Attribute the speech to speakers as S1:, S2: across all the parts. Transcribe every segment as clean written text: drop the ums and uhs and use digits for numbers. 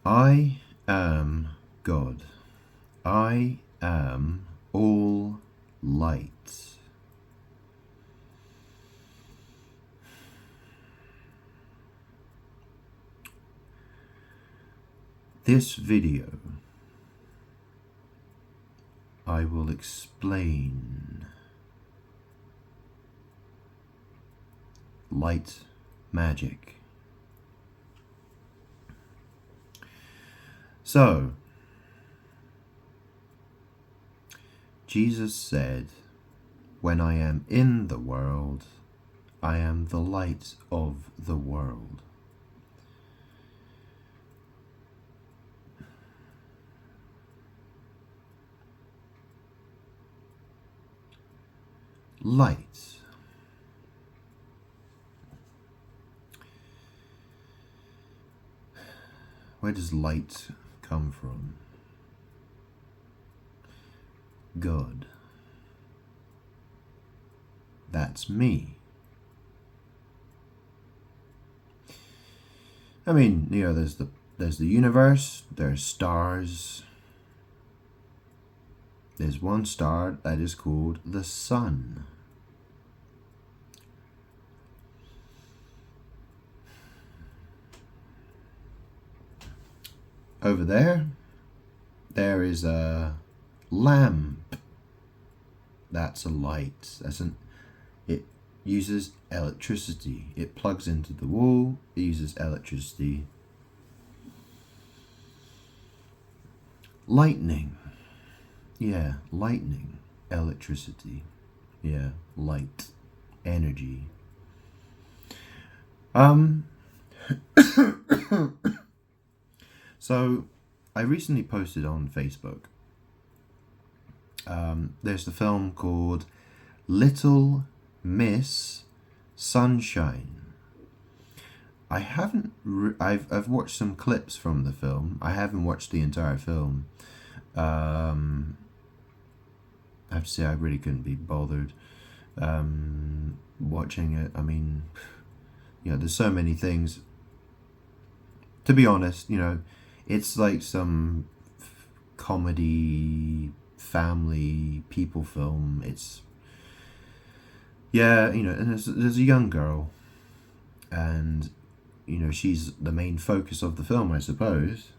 S1: I am God. I am all light. This video, I will explain light magic. So, Jesus said, "When I am in the world, I am the light of the world." Light. Where does light come from? God. That's me. I mean, there's the universe, there's stars. There's one star that is called the sun. Over there is a lamp. That's a light. It uses electricity. It plugs into the wall. It uses electricity. Lightning. Yeah, lightning. Electricity. Yeah, light. Energy. So, I recently posted on Facebook. There's the film called Little Miss Sunshine. I haven't. I've watched some clips from the film. I haven't watched the entire film. I have to say I really couldn't be bothered watching it. I mean, there's so many things. To be honest, it's like some comedy, family, people film. And there's a young girl, and she's the main focus of the film, I suppose.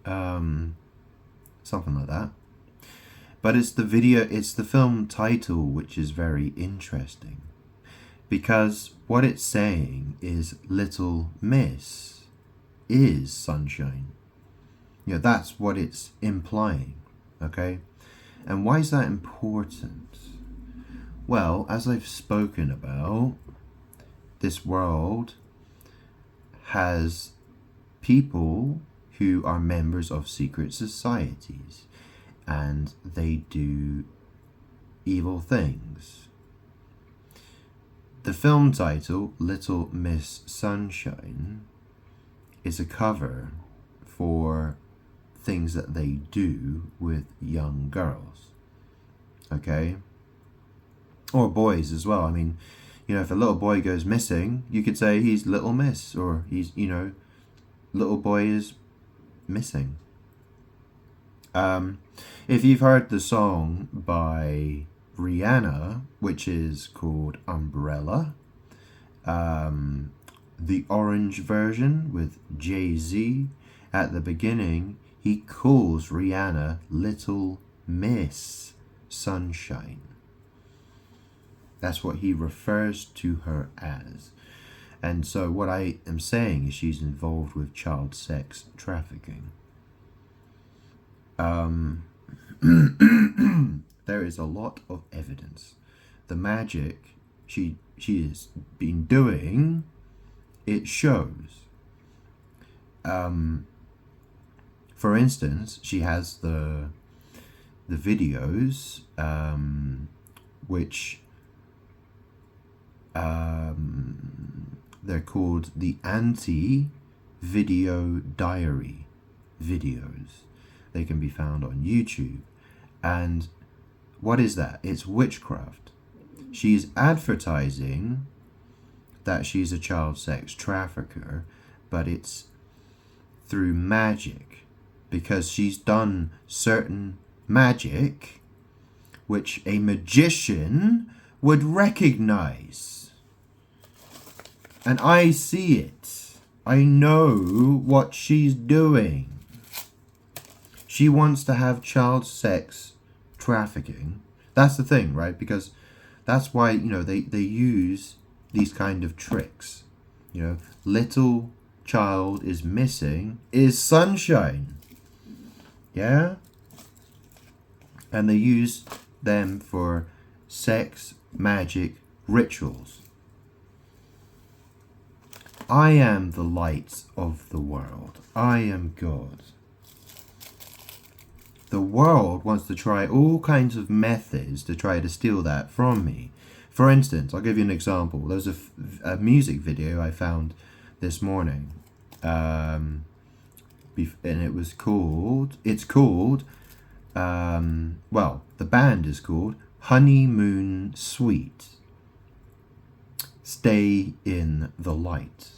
S1: Something like that. But it's the film title which is very interesting, because what it's saying is Little Miss is sunshine. That's what it's implying, okay? And why is that important? Well, as I've spoken about, this world has people who are members of secret societies, and they do evil things. The film title, Little Miss Sunshine, is a cover for things that they do with young girls, okay? Or boys as well. I mean, if a little boy goes missing, you could say he's Little Miss, or he's, little boy is missing. If you've heard the song by Rihanna, which is called Umbrella, the orange version with Jay-Z, at the beginning, he calls Rihanna Little Miss Sunshine. That's what he refers to her as. And so what I am saying is she's involved with child sex trafficking. There is a lot of evidence. The magic she has been doing, it shows. For instance, she has the videos, which they're called the anti-video diary videos. They can be found on YouTube. And what is that? It's witchcraft. She's advertising that she's a child sex trafficker, but it's through magic, because she's done certain magic which a magician would recognize. And I see it. I know what she's doing. She wants to have child sex trafficking. That's the thing, right? Because that's why, they use these kind of tricks. Little child is missing is sunshine. Yeah? And they use them for sex magic rituals. I am the light of the world. I am God. The world wants to try all kinds of methods to try to steal that from me. For instance, I'll give you an example. There's a music video I found this morning. And it's called, the band is called Honeymoon Suite. Stay in the light.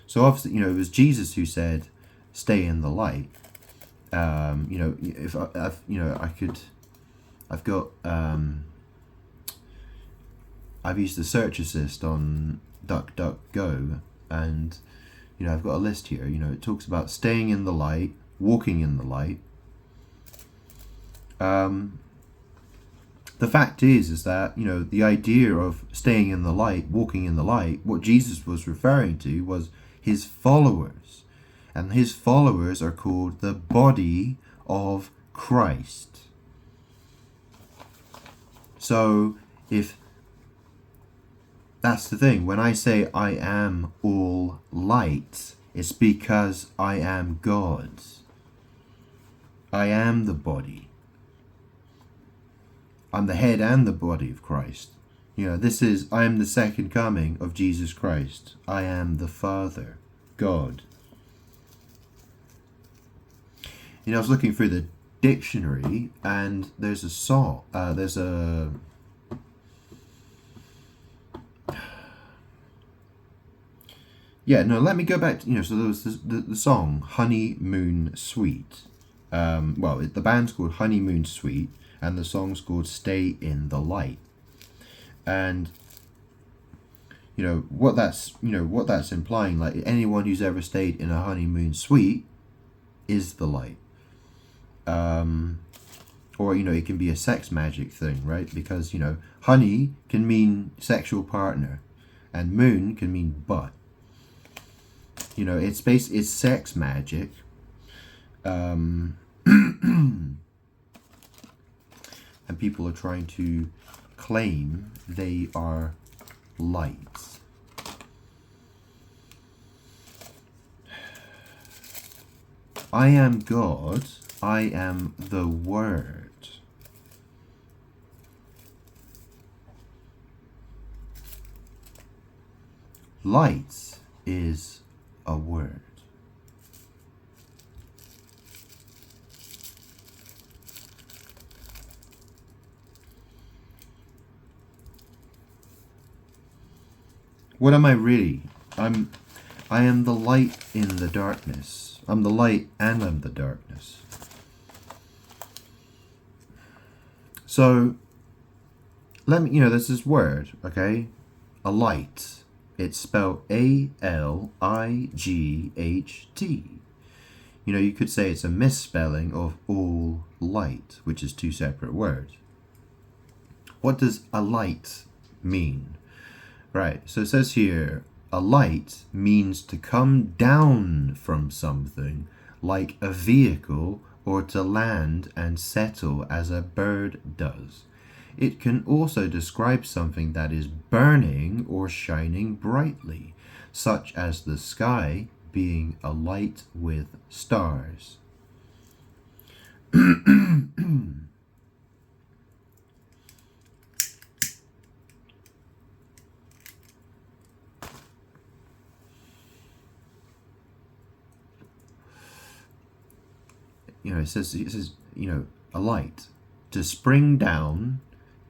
S1: So obviously, it was Jesus who said, stay in the light. If I've used the search assist on DuckDuckGo, and I've got a list here. It talks about staying in the light, walking in the light. The fact is that the idea of staying in the light, walking in the light, what Jesus was referring to was his followers, and his followers are called the body of Christ. So if that's the thing, when I say I am all light, it's because I am God. I am the body. I'm the head and the body of Christ. I am the second coming of Jesus Christ. I am the Father, God. I was looking through the dictionary, and there's a song, let me go back to, so there was the song Honeymoon Suite. The band's called Honeymoon Suite, and the song's called Stay in the Light. And what that's implying, like anyone who's ever stayed in a honeymoon suite is the light. Or it can be a sex magic thing, right? Because honey can mean sexual partner, and moon can mean butt. It's sex magic. And people are trying to claim they are light. I am God. I am the Word. Light is a word. What am I really? I am the light in the darkness. I'm the light and I'm the darkness. So, there's this word, okay? A light. It's spelled A-L-I-G-H-T. You could say it's a misspelling of all light, which is two separate words. What does a light mean? Right, so it says here, a light means to come down from something, like a vehicle, or to land and settle as a bird does. It can also describe something that is burning or shining brightly, such as the sky being alight with stars. It says, a light. To spring down,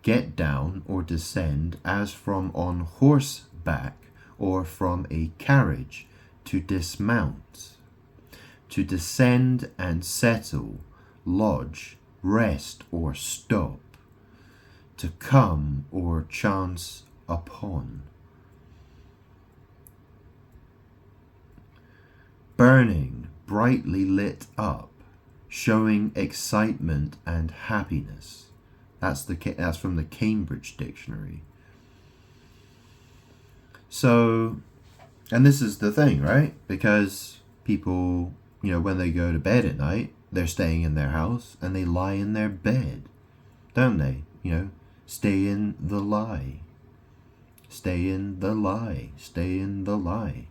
S1: get down, or descend, as from on horseback, or from a carriage, to dismount. to descend and settle, lodge, rest or stop, to come or chance upon. Burning, brightly lit up, showing excitement and happiness. That's from the Cambridge Dictionary. So, and this is the thing, right? Because people, when they go to bed at night, they're staying in their house and they lie in their bed, don't they? Stay in the lie. Stay in the lie. Stay in the lie.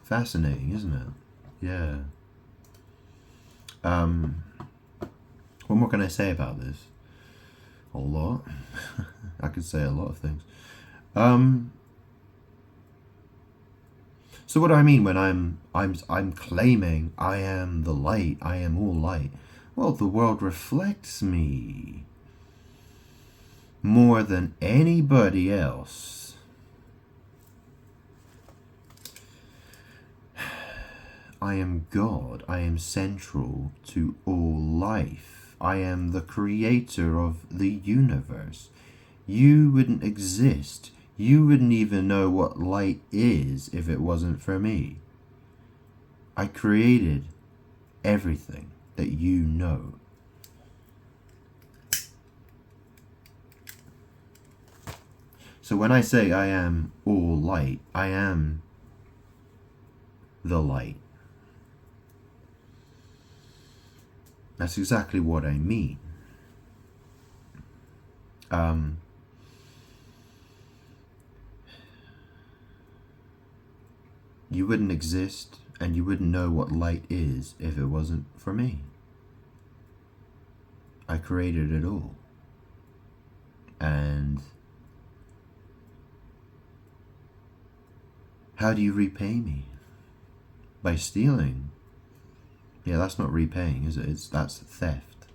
S1: Fascinating, isn't it? Yeah. What more can I say about this? A lot. I could say a lot of things. So what do I mean when I'm claiming I am the light, I am all light? Well, the world reflects me more than anybody else. I am God. I am central to all life. I am the creator of the universe. You wouldn't exist. You wouldn't even know what light is if it wasn't for me. I created everything that you know. So when I say I am all light, I am the light. That's exactly what I mean. You wouldn't exist and you wouldn't know what light is if it wasn't for me. I created it all. And how do you repay me? By stealing. Yeah, that's not repaying, is it? That's theft.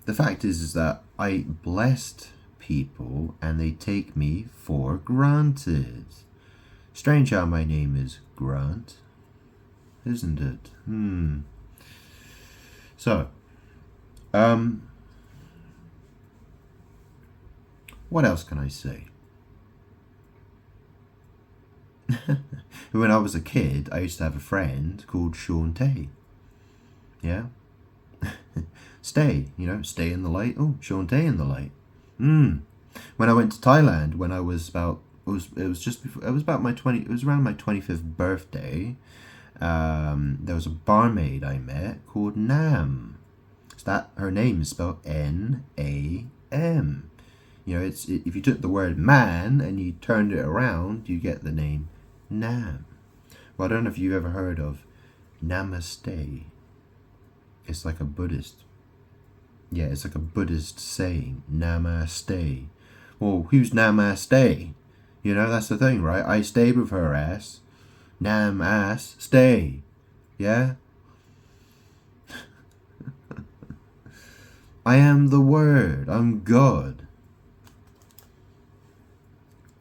S1: The fact is that I blessed people and they take me for granted. Strange how my name is Grant, isn't it? So, what else can I say? When I was a kid, I used to have a friend called Sean Tay. Yeah? Stay, stay in the light. Oh, Sean Tay in the light. When I went to Thailand, when I was about, it was around my 25th birthday. There was a barmaid I met called Nam. Her name is spelled N-A-M. If you took the word man and you turned it around, you get the name Nam. Well, I don't know if you've ever heard of Namaste. It's like a Buddhist. Yeah, it's like a Buddhist saying, Namaste. Well, who's Namaste? That's the thing, right? I stayed with her ass. Nam ass, stay. Yeah? I am the Word. I'm God.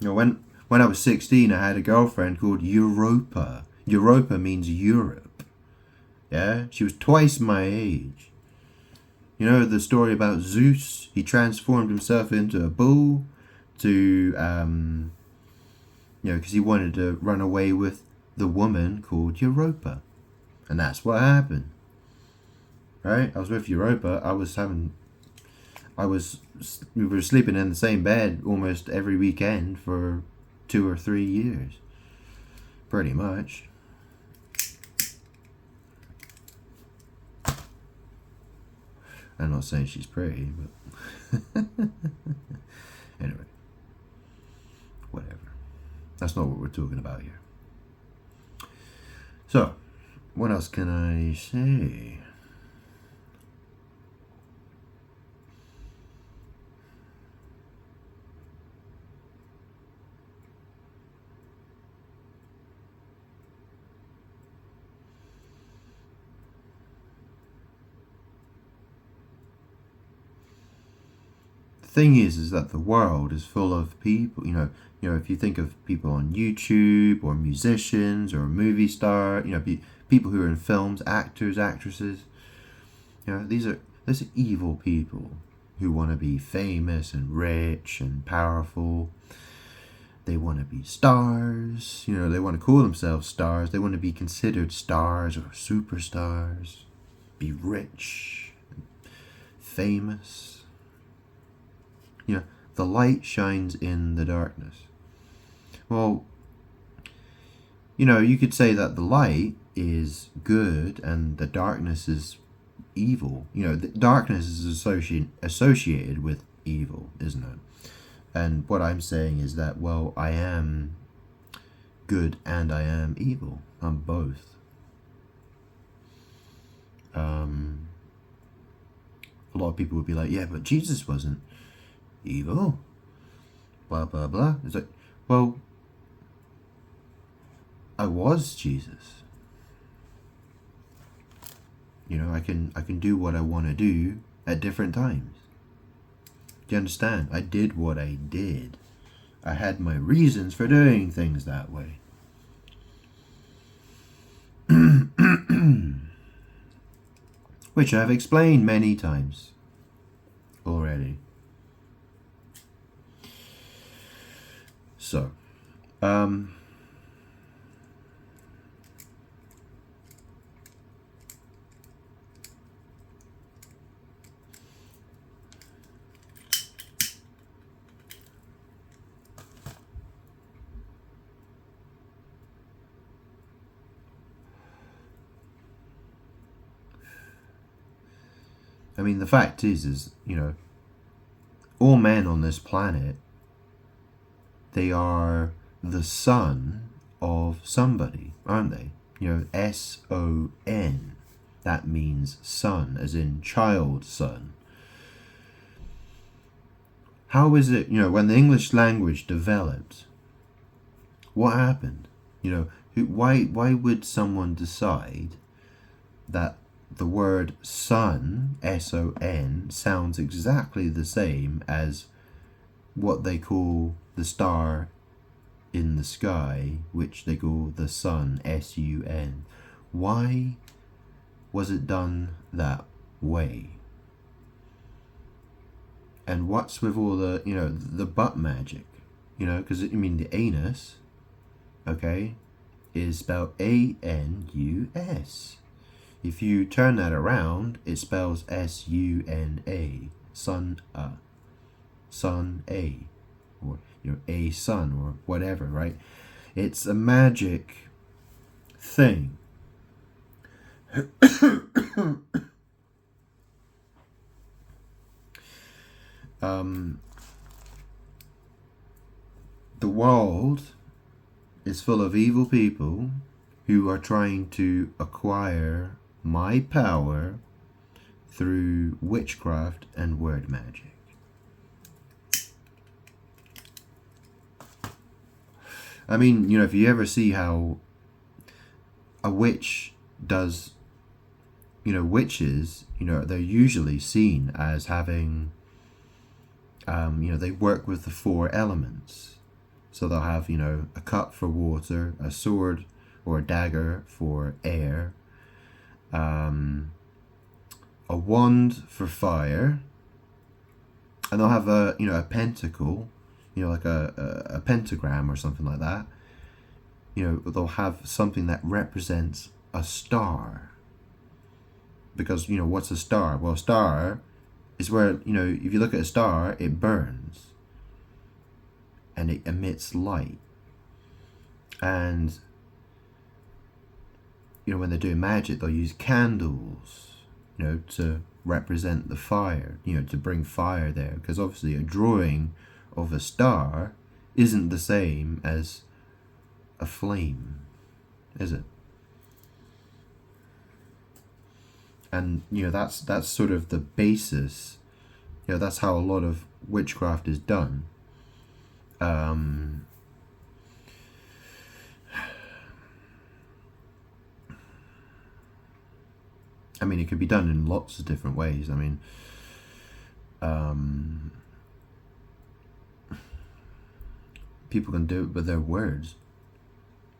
S1: When I was 16, I had a girlfriend called Europa. Europa means Europe. Yeah? She was twice my age. You know the story about Zeus? He transformed himself into a bull to, because he wanted to run away with the woman called Europa. And that's what happened. Right? I was with Europa. We were sleeping in the same bed almost every weekend for 2 or 3 years. Pretty much. I'm not saying she's pretty, but anyway, whatever. That's not what we're talking about here. So, what else can I say? thing is that the world is full of people. If you think of people on YouTube or musicians or movie stars, people who are in films, actors, actresses. These are evil people who want to be famous and rich and powerful. They want to be stars. They want to call themselves stars. They want to be considered stars or superstars. Be rich, famous. The light shines in the darkness. Well, you could say that the light is good and the darkness is evil. The darkness is associated with evil, isn't it? And what I'm saying is that, well, I am good and I am evil. I'm both. A lot of people would be like, yeah, but Jesus wasn't evil. Blah, blah, blah. It's like, well, I was Jesus. I can do what I want to do at different times. Do you understand? I did what I did. I had my reasons for doing things that way. Which I've explained many times already. So, the fact is, all men on this planet, they are the son of somebody, aren't they? S-O-N. That means son, as in child son. How is it, when the English language developed, what happened? Why would someone decide that the word son, S-O-N, sounds exactly the same as what they call the star in the sky, which they call the sun, S-U-N? Why was it done that way? And what's with all the, the butt magic? Because, the anus, okay, is spelled A-N-U-S. If you turn that around, it spells S-U-N-A, sun, A, or a sun, or whatever, right? It's a magic thing. The world is full of evil people who are trying to acquire my power through witchcraft and word magic. If you ever see how a witch does, witches, they're usually seen as having, they work with the 4 elements. So they'll have, a cup for water, a sword or a dagger for air, a wand for fire, and they'll have a pentacle, like a pentagram or something like that. They'll have something that represents a star. Because, what's a star? Well, a star is where, if you look at a star, it burns. And it emits light. And, when they're doing magic, they'll use candles, to represent the fire, to bring fire there. Because obviously a drawing of a star isn't the same as a flame, is it? And that's sort of the basis. That's how a lot of witchcraft is done. It could be done in lots of different ways. people can do it with their words.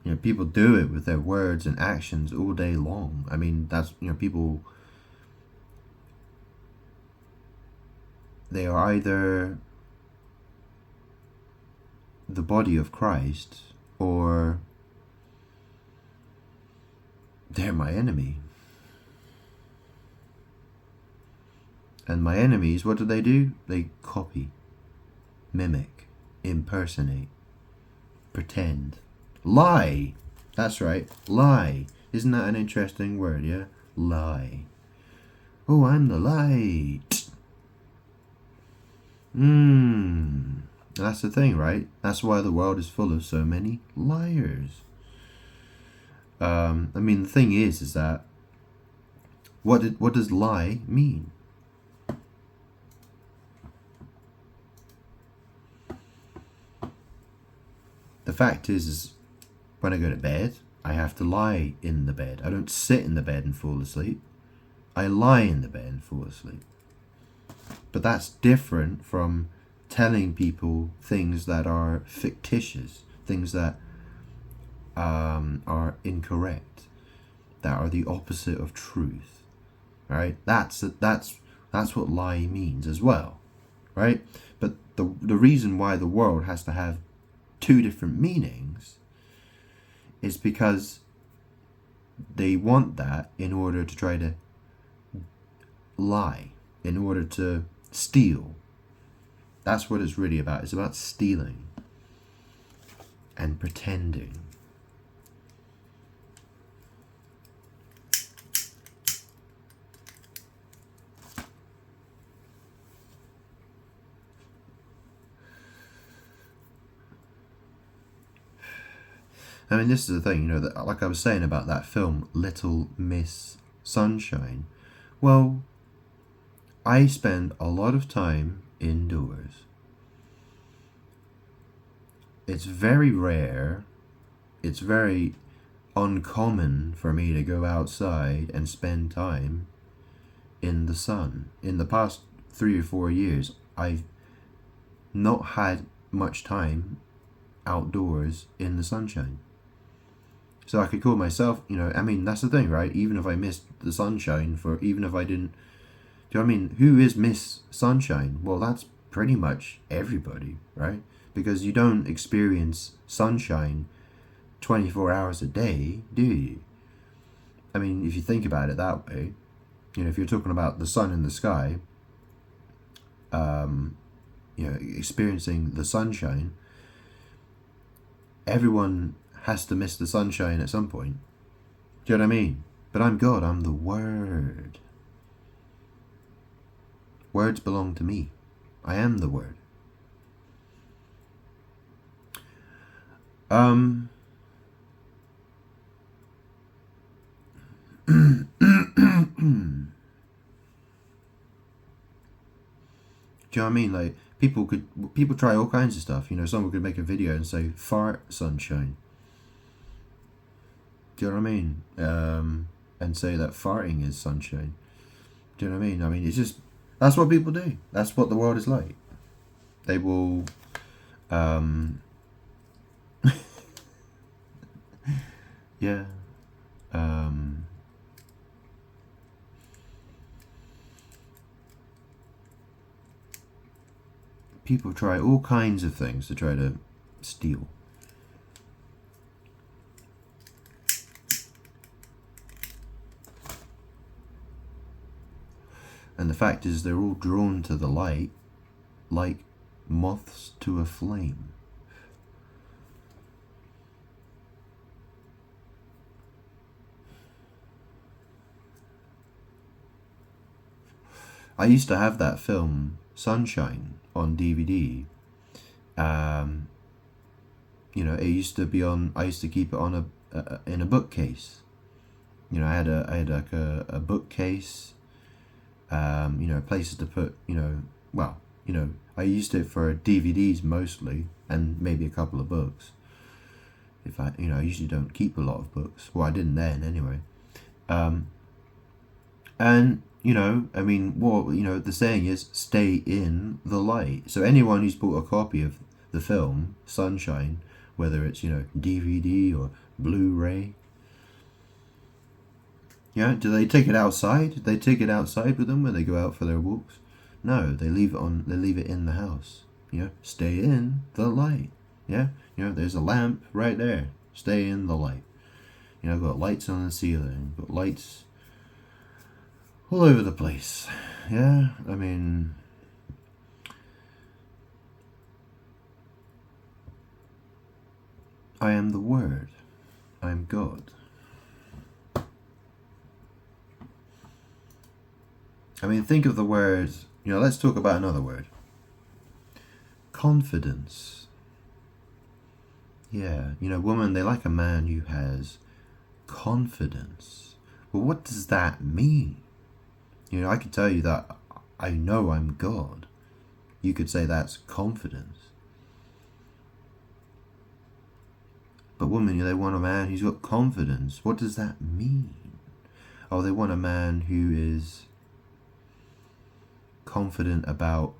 S1: You know, people do it with their words and actions all day long. I mean, that's, you know, people, they are either the body of Christ or they're my enemy. And my enemies, what do? They copy, mimic, impersonate, pretend, lie. That's right, lie. Isn't that an interesting word, yeah? Lie. Oh, I'm the light. That's the thing, right? That's why the world is full of so many liars. I mean, the thing is that what does lie mean? The fact is when I go to bed, I have to lie in the bed. I don't sit in the bed and fall asleep. I lie in the bed and fall asleep. But that's different from telling people things that are fictitious, things that are incorrect, that are the opposite of truth. Right? That's what lie means as well. Right? But the reason why the world has to have two different meanings is because they want that in order to try to lie, in order to steal. That's what it's really about. It's about stealing and pretending. I mean, this is the thing, you know, that, like I was saying about that film, Little Miss Sunshine. Well, I spend a lot of time indoors. It's very rare, it's very uncommon for me to go outside and spend time in the sun. In the past 3 or 4 years, I've not had much time outdoors in the sunshine. So I could call myself, you know, I mean, that's the thing, right? Even if I missed the sunshine even if I didn't, do you know what I mean? Who is Miss Sunshine? Well, that's pretty much everybody, right? Because you don't experience sunshine 24 hours a day, do you? I mean, if you think about it that way, you know, if you're talking about the sun in the sky, you know, experiencing the sunshine, everyone has to miss the sunshine at some point. Do you know what I mean? But I'm God, I'm the Word. Words belong to me. I am the Word. Do you know what I mean? Like, people try all kinds of stuff. You know, someone could make a video and say, fart sunshine. Do you know what I mean? And say that farting is sunshine. Do you know what I mean? I mean, it's just, that's what people do. That's what the world is like. They will, yeah, people try all kinds of things to try to steal. And the fact is, they're all drawn to the light like moths to a flame. I used to have that film Sunshine on DVD. You know, it used to be on. I used to keep it on in a bookcase. You know, I had like a bookcase. You know, places to put. You know, well, you know, I used it for DVDs mostly, and maybe a couple of books. If I, you know, I usually don't keep a lot of books. Well, I didn't then anyway. And you know, I mean, what, you know, the saying is, stay in the light. So anyone who's bought a copy of the film Sunshine, whether it's, DVD or Blu-ray. Yeah, do they take it outside? Do they take it outside with them when they go out for their walks? No, they leave it in the house. Stay in the light. Yeah, there's a lamp right there. Stay in the light. Got lights on the ceiling, got lights all over the place. Yeah, I mean, I am the Word. I am God. I mean, think of the word, let's talk about another word. Confidence. Yeah, women, they like a man who has confidence. Well, what does that mean? I could tell you that I know I'm God. You could say that's confidence. But women, they want a man who's got confidence. What does that mean? Oh, they want a man who is confident about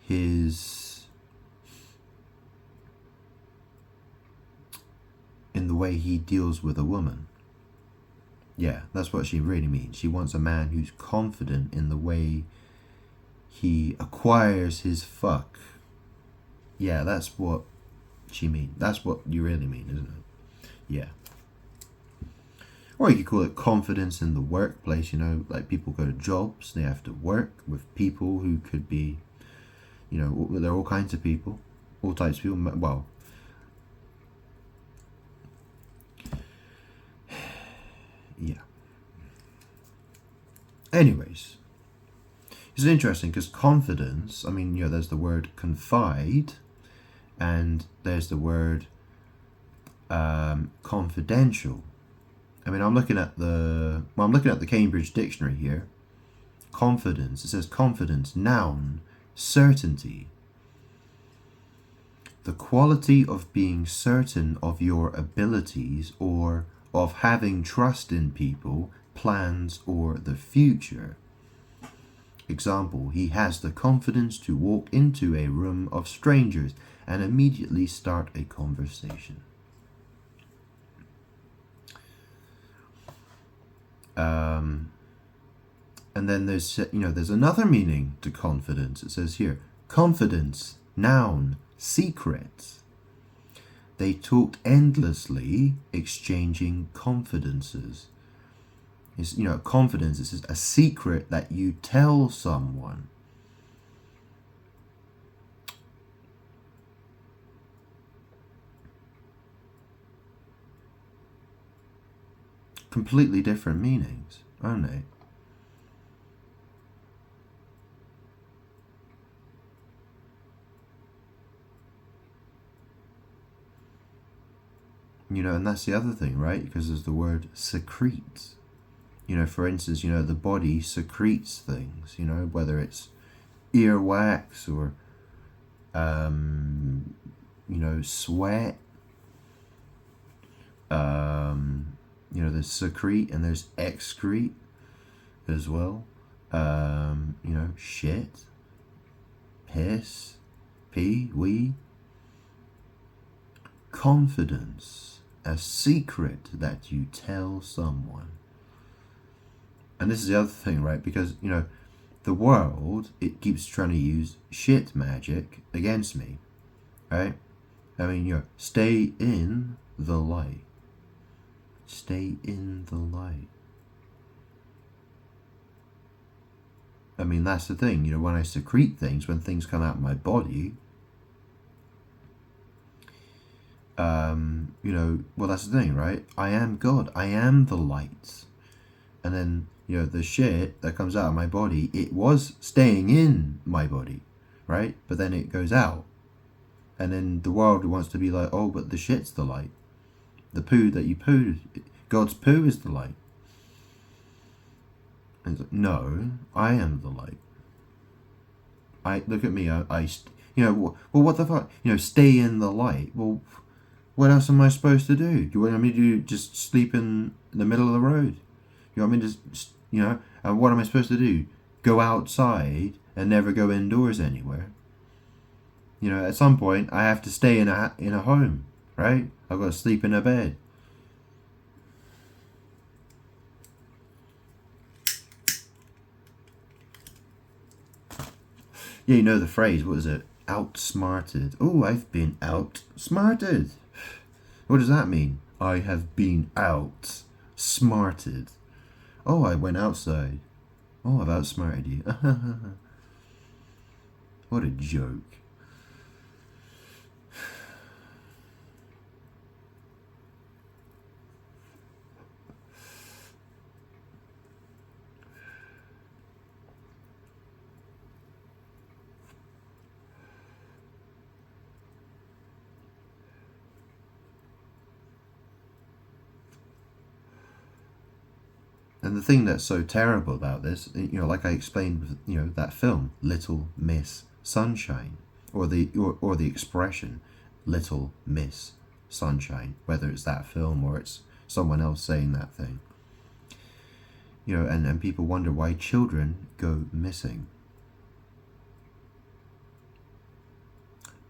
S1: his, in the way he deals with a woman. Yeah, that's what she really means. She wants a man who's confident in the way he acquires his fuck. Yeah, that's what she means. That's what you really mean, isn't it? Yeah. Or you could call it confidence in the workplace, like people go to jobs, they have to work with people who could be, there are all kinds of people, all types of people. Well, yeah. Anyways, it's interesting because confidence, I mean, there's the word confide and there's the word confidential. I mean, I'm looking at the Cambridge Dictionary here. Confidence. It says confidence, noun, certainty. The quality of being certain of your abilities or of having trust in people, plans, or the future. Example, he has the confidence to walk into a room of strangers and immediately start a conversation. And then there's another meaning to confidence. It says here, confidence, noun, secret. They talked endlessly, exchanging confidences. It's, confidence is a secret that you tell someone. Completely different meanings, aren't they? And that's the other thing, right? Because there's the word secrete. For instance, the body secretes things, whether it's earwax or, sweat. There's secrete and there's excrete as well. Shit, piss, pee, wee. Confidence, a secret that you tell someone. And this is the other thing, right? Because, the world, it keeps trying to use shit magic against me, right? I mean, stay in the light. Stay in the light. I mean, that's the thing, when I secrete things, when things come out of my body, well, that's the thing, right? I am God. I am the light. And then, the shit that comes out of my body, it was staying in my body, right? But then it goes out. And then the world wants to be like, oh, but the shit's the light. The poo that you pooed, God's poo is the light. And it's like, no, I am the light. Look at me, well, what the fuck? Stay in the light. Well, what else am I supposed to do? Do you want me to just sleep in the middle of the road? You want me to just, and what am I supposed to do? Go outside and never go indoors anywhere? You know, at some point I have to stay in a home, right? I've got to sleep in a bed. Yeah, you know the phrase, what is it? Outsmarted. Oh, I've been outsmarted. What does that mean? I have been outsmarted. Oh, I went outside. Oh, I've outsmarted you. What a joke. And the thing that's so terrible about this, you know, like I explained with, you know, that film, Little Miss Sunshine, or the expression, Little Miss Sunshine, whether it's that film or it's someone else saying that thing. You know, and people wonder why children go missing.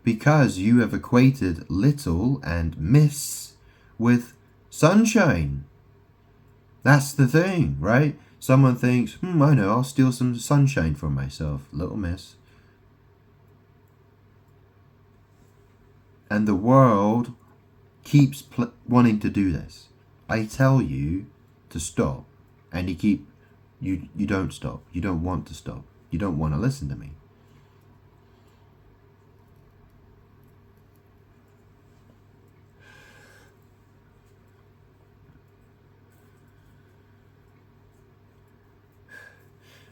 S1: Because you have equated little and miss with sunshine. That's the thing, right? Someone thinks, I know, I'll steal some sunshine for myself, little miss. And the world keeps wanting to do this. I tell you to stop, and you don't stop. You don't want to stop. You don't want to listen to me.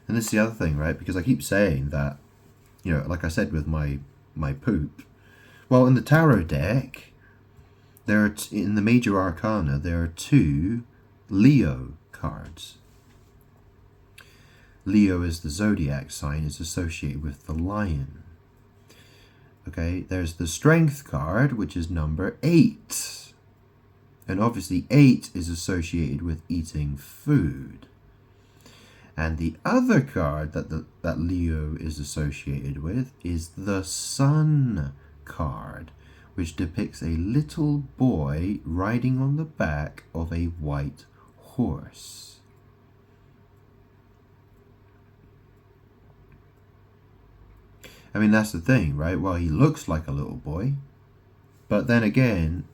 S1: And this is the other thing, right? Because I keep saying that, you know, like I said with my poop. Well, in the tarot deck, there are in the major arcana there are 2 Leo cards. Leo is the zodiac sign, is associated with the lion. Okay, there's the strength card, which is number 8. And obviously 8 is associated with eating food. And the other card that Leo is associated with is the Sun card, which depicts a little boy riding on the back of a white horse. I mean, that's the thing, right? Well, he looks like a little boy, but then again,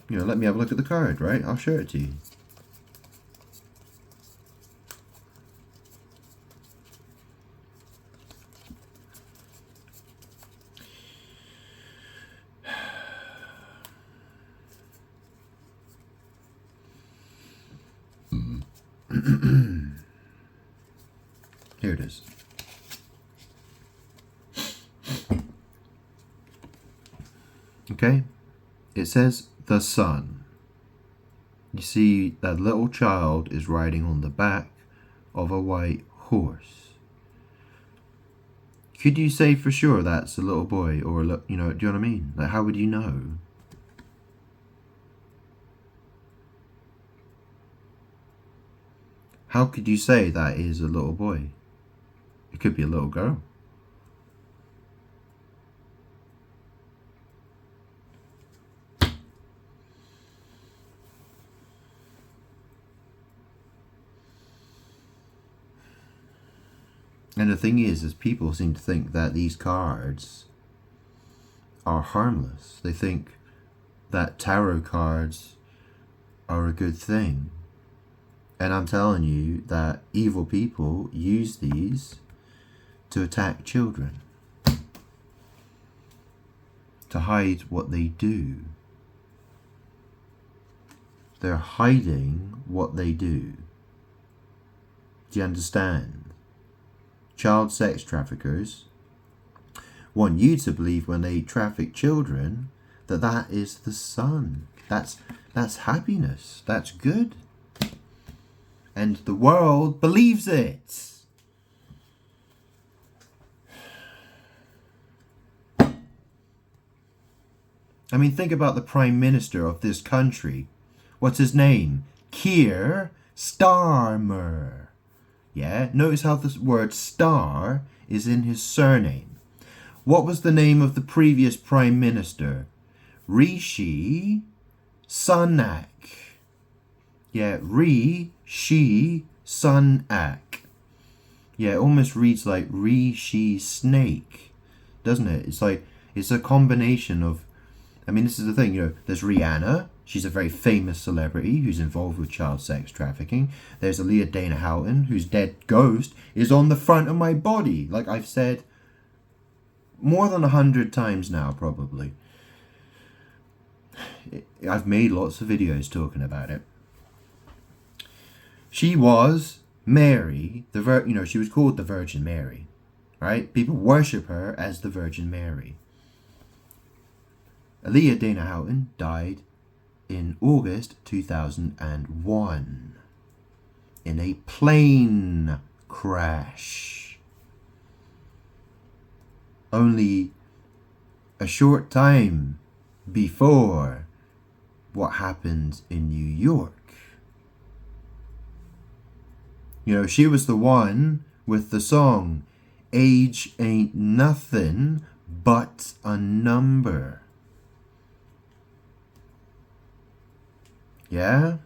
S1: you know, let me have a look at the card, right? I'll show it to you. Here it is. Okay, it says the sun. You see that little child is riding on the back of a white horse. Could you say for sure that's a little boy, or you know, do you know what I mean? Like, how would you know? How could you say that is a little boy? It could be a little girl. And the thing is people seem to think that these cards are harmless. They think that tarot cards are a good thing. And I'm telling you that evil people use these to attack children, to hide what they do. They're hiding what they do. Do you understand? Child sex traffickers want you to believe when they traffic children that that is the sun. That's happiness. That's good. And the world believes it. I mean, think about the Prime Minister of this country. What's his name? Keir Starmer. Yeah, notice how this word star is in his surname. What was the name of the previous Prime Minister? Rishi Sunak. Yeah, Rishi Sunak. Yeah, it almost reads like Rishi Snake, doesn't it? It's like, it's a combination of, I mean, this is the thing, you know, there's Rihanna. She's a very famous celebrity who's involved with child sex trafficking. There's Aaliyah Dana Houghton, whose dead ghost is on the front of my body. Like I've said more than 100 times now, probably. I've made lots of videos talking about it. She was Mary, she was called the Virgin Mary, right? People worship her as the Virgin Mary. Aaliyah Dana Houghton died in August 2001 in a plane crash. Only a short time before what happened in New York. You know, she was the one with the song, "Age Ain't Nothing But a Number." Yeah?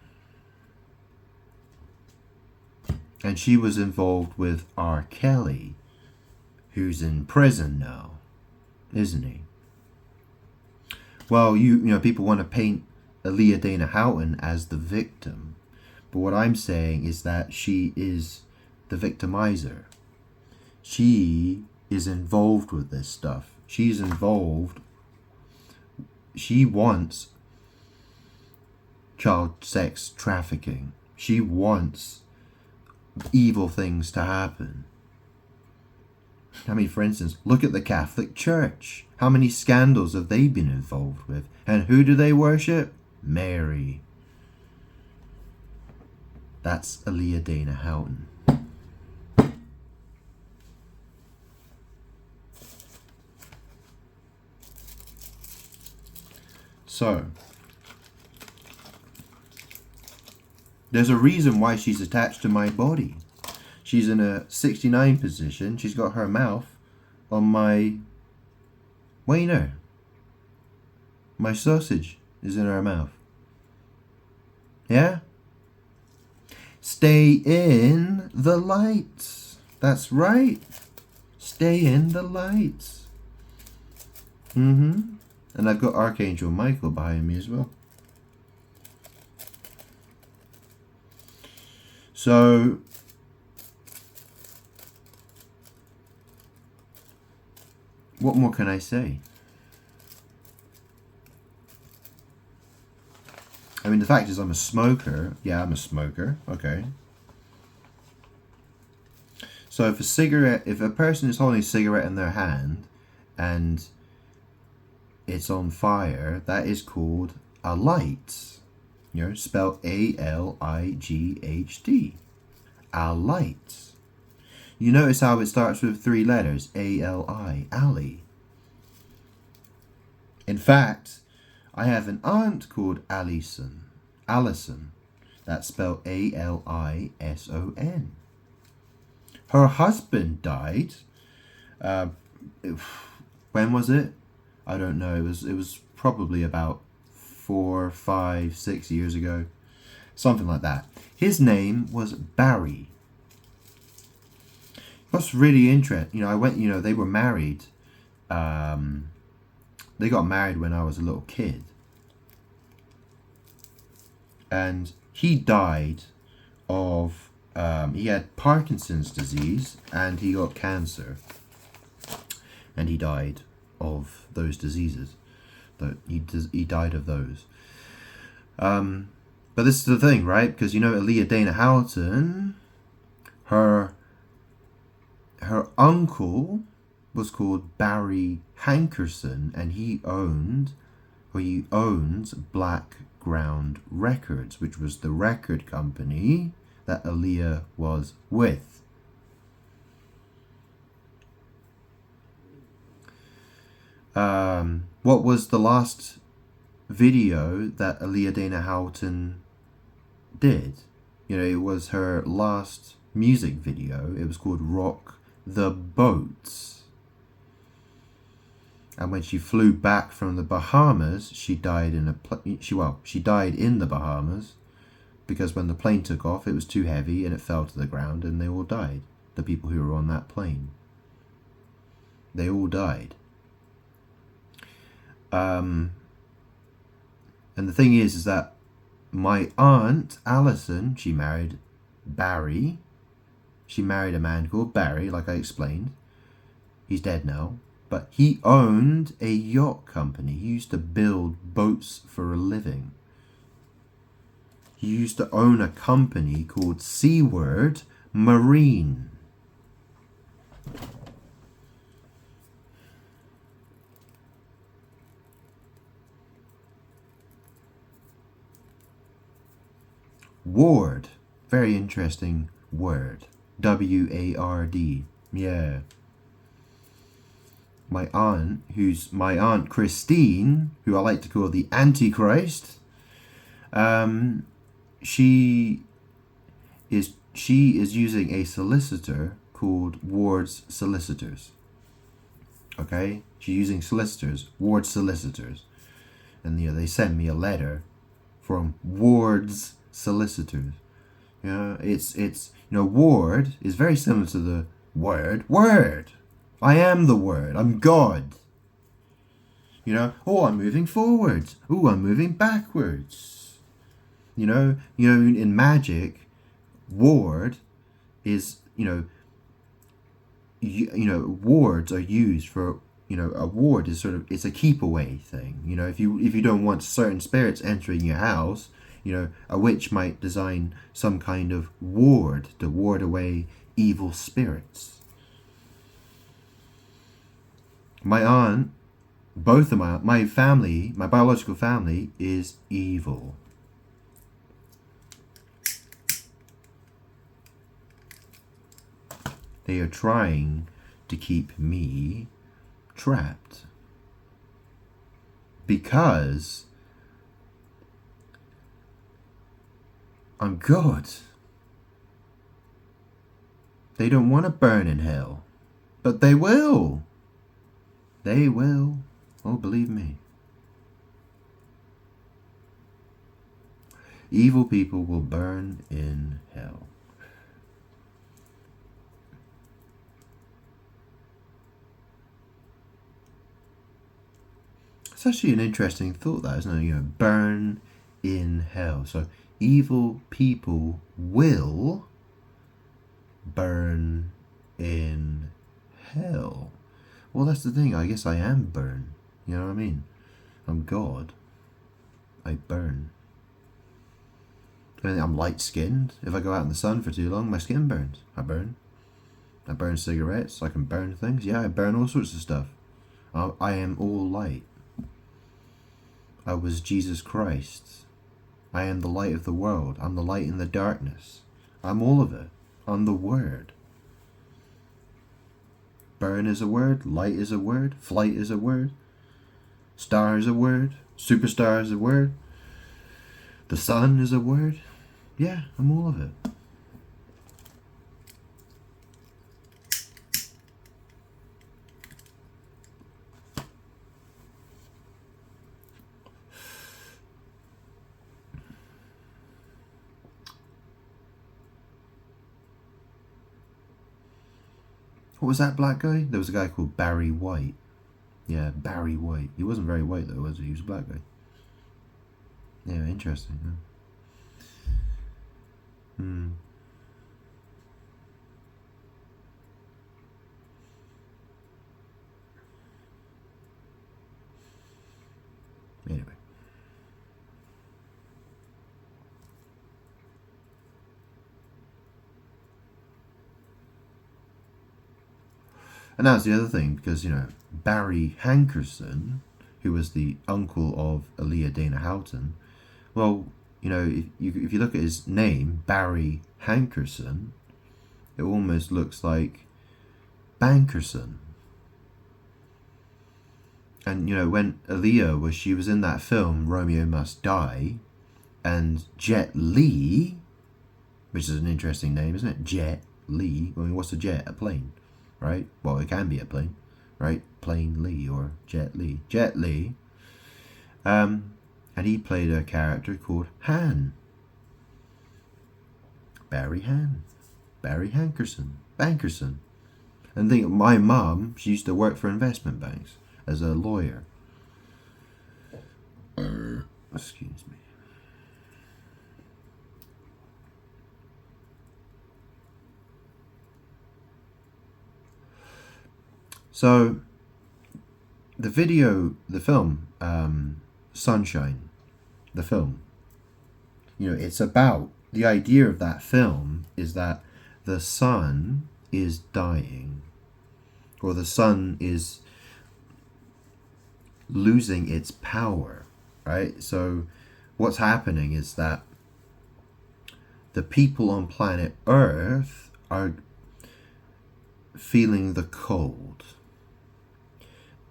S1: And she was involved with R. Kelly, who's in prison now, isn't he? Well, you know, people want to paint Aaliyah Dana Houghton as the victim. But what I'm saying is that she is the victimizer. She is involved with this stuff. She's involved. She wants child sex trafficking. She wants evil things to happen. I mean, for instance, look at the Catholic Church. How many scandals have they been involved with? And who do they worship? Mary. That's Aaliyah Dana Houghton. So, there's a reason why she's attached to my body. She's in a 69 position. She's got her mouth on my wiener. My sausage is in her mouth. Yeah? Stay in the lights. That's right. Stay in the lights. And I've got Archangel Michael behind me as well. So, what more can I say? I mean, the fact is I'm a smoker. Yeah, I'm a smoker. Okay. So if a person is holding a cigarette in their hand and it's on fire, that is called a light. You know, spelled A-L-I-G-H-T. A light. You notice how it starts with 3 letters. A-L-I. Ally. In fact, I have an aunt called Alison. That's spelled A-L-I-S-O-N. Her husband died. When was it? I don't know. It was probably about 4, 5, 6 years ago. Something like that. His name was Barry. What's really interesting, they were married. They got married when I was a little kid. And he died of, he had Parkinson's disease and he got cancer. And he died of those diseases. He died of those. But this is the thing, right? Because Aaliyah Dana Houghton, her uncle was called Barry Hankerson, and he owns Black Ground Records, which was the record company that Aaliyah was with. What was the last video that Aaliyah Dana Houghton did? It was her last music video. It was called Rock the Boats. And when she flew back from the Bahamas, she died in she died in the Bahamas, because when the plane took off, it was too heavy and it fell to the ground, and they all died. The people who were on that plane, they all died. And the thing is that my aunt Alison, she married Barry. She married a man called Barry, like I explained. He's dead now. But he owned a yacht company. He used to build boats for a living. He used to own a company called Seaward Marine. Ward. Very interesting word. W-A-R-D. Yeah. My aunt Christine, who I like to call the Antichrist, she is using a solicitor called Ward's Solicitors. Okay? She's using solicitors, Ward's Solicitors. And they sent me a letter from Ward's Solicitors. It's Ward is very similar to the word. I am the Word. I'm God. I'm moving forwards. I'm moving backwards. In magic, ward is, wards are used for, a ward is it's a keep away thing. If you don't want certain spirits entering your house, a witch might design some kind of ward to ward away evil spirits. My aunt, both of my family, my biological family, is evil. They are trying to keep me trapped. Because I'm good. They don't want to burn in hell. But they will. They will. Oh, believe me. Evil people will burn in hell. It's actually an interesting thought, that, isn't it? Burn in hell. So evil people will burn in hell. Well, that's the thing. I guess I am burn. You know what I mean? I'm God. I burn. I'm light-skinned. If I go out in the sun for too long, my skin burns. I burn. I burn cigarettes. I can burn things. Yeah, I burn all sorts of stuff. I am all light. I was Jesus Christ. I am the light of the world. I'm the light in the darkness. I'm all of it. I'm the Word. Burn is a word. Light is a word. Flight is a word. Star is a word. Superstar is a word. The sun is a word. Yeah, I'm all of it. What was that black guy? There was a guy called Barry White. Yeah, Barry White. He wasn't very white though, was he? He was a black guy. Yeah, interesting. Yeah. Anyway. And that's the other thing, because, Barry Hankerson, who was the uncle of Aaliyah Dana Houghton, well, if you look at his name, Barry Hankerson, it almost looks like Bankerson. And, when Aaliyah she was in that film, Romeo Must Die, and Jet Li, which is an interesting name, isn't it? Jet Li. I mean, what's a jet? A plane, right? Well, it can be a plane. right? Plain Lee or Jet Li. Jet Li. And he played a character called Han. Barry Hankerson. And think, my mum, she used to work for investment banks as a lawyer. Excuse me. So, the film, Sunshine, the film, it's about, the idea of that film is that the sun is dying, or the sun is losing its power, right? So what's happening is that the people on planet Earth are feeling the cold.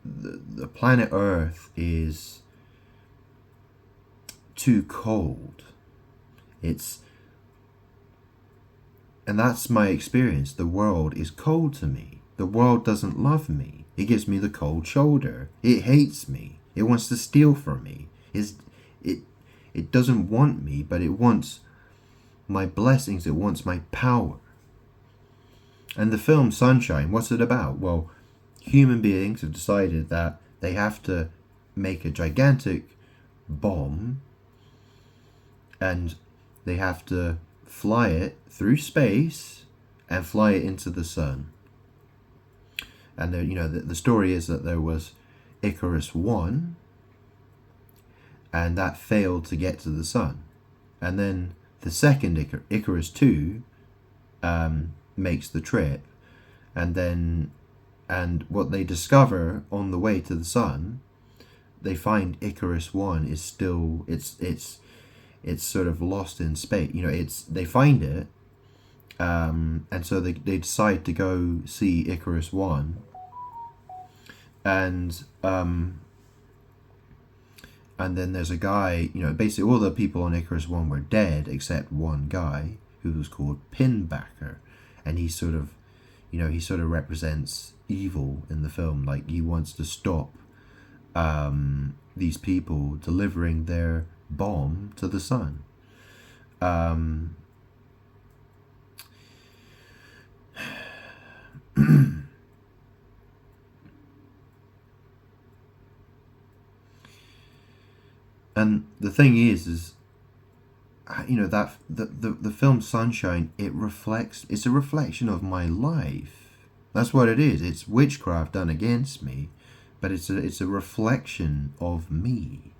S1: The planet Earth is too cold. And that's my experience. The world is cold to me. The world doesn't love me. It gives me the cold shoulder. It hates me. It wants to steal from me. It doesn't want me, but it wants my blessings. It wants my power. And the film Sunshine, what's it about? Well, human beings have decided that they have to make a gigantic bomb, and they have to fly it through space and fly it into the sun. And the story is that there was Icarus 1, and that failed to get to the sun. And then the second Icarus 2 makes the trip, and what they discover on the way to the sun, they find Icarus 1 is still, it's sort of lost in space. They find it, and so they decide to go see Icarus 1, and then there's a guy, basically all the people on Icarus 1 were dead except one guy who was called Pinbacker, and he sort of represents evil in the film. Like, he wants to stop these people delivering their bomb to the sun. And the thing is that the film Sunshine, it's a reflection of my life. That's what it is. It's witchcraft done against me, but it's a reflection of me.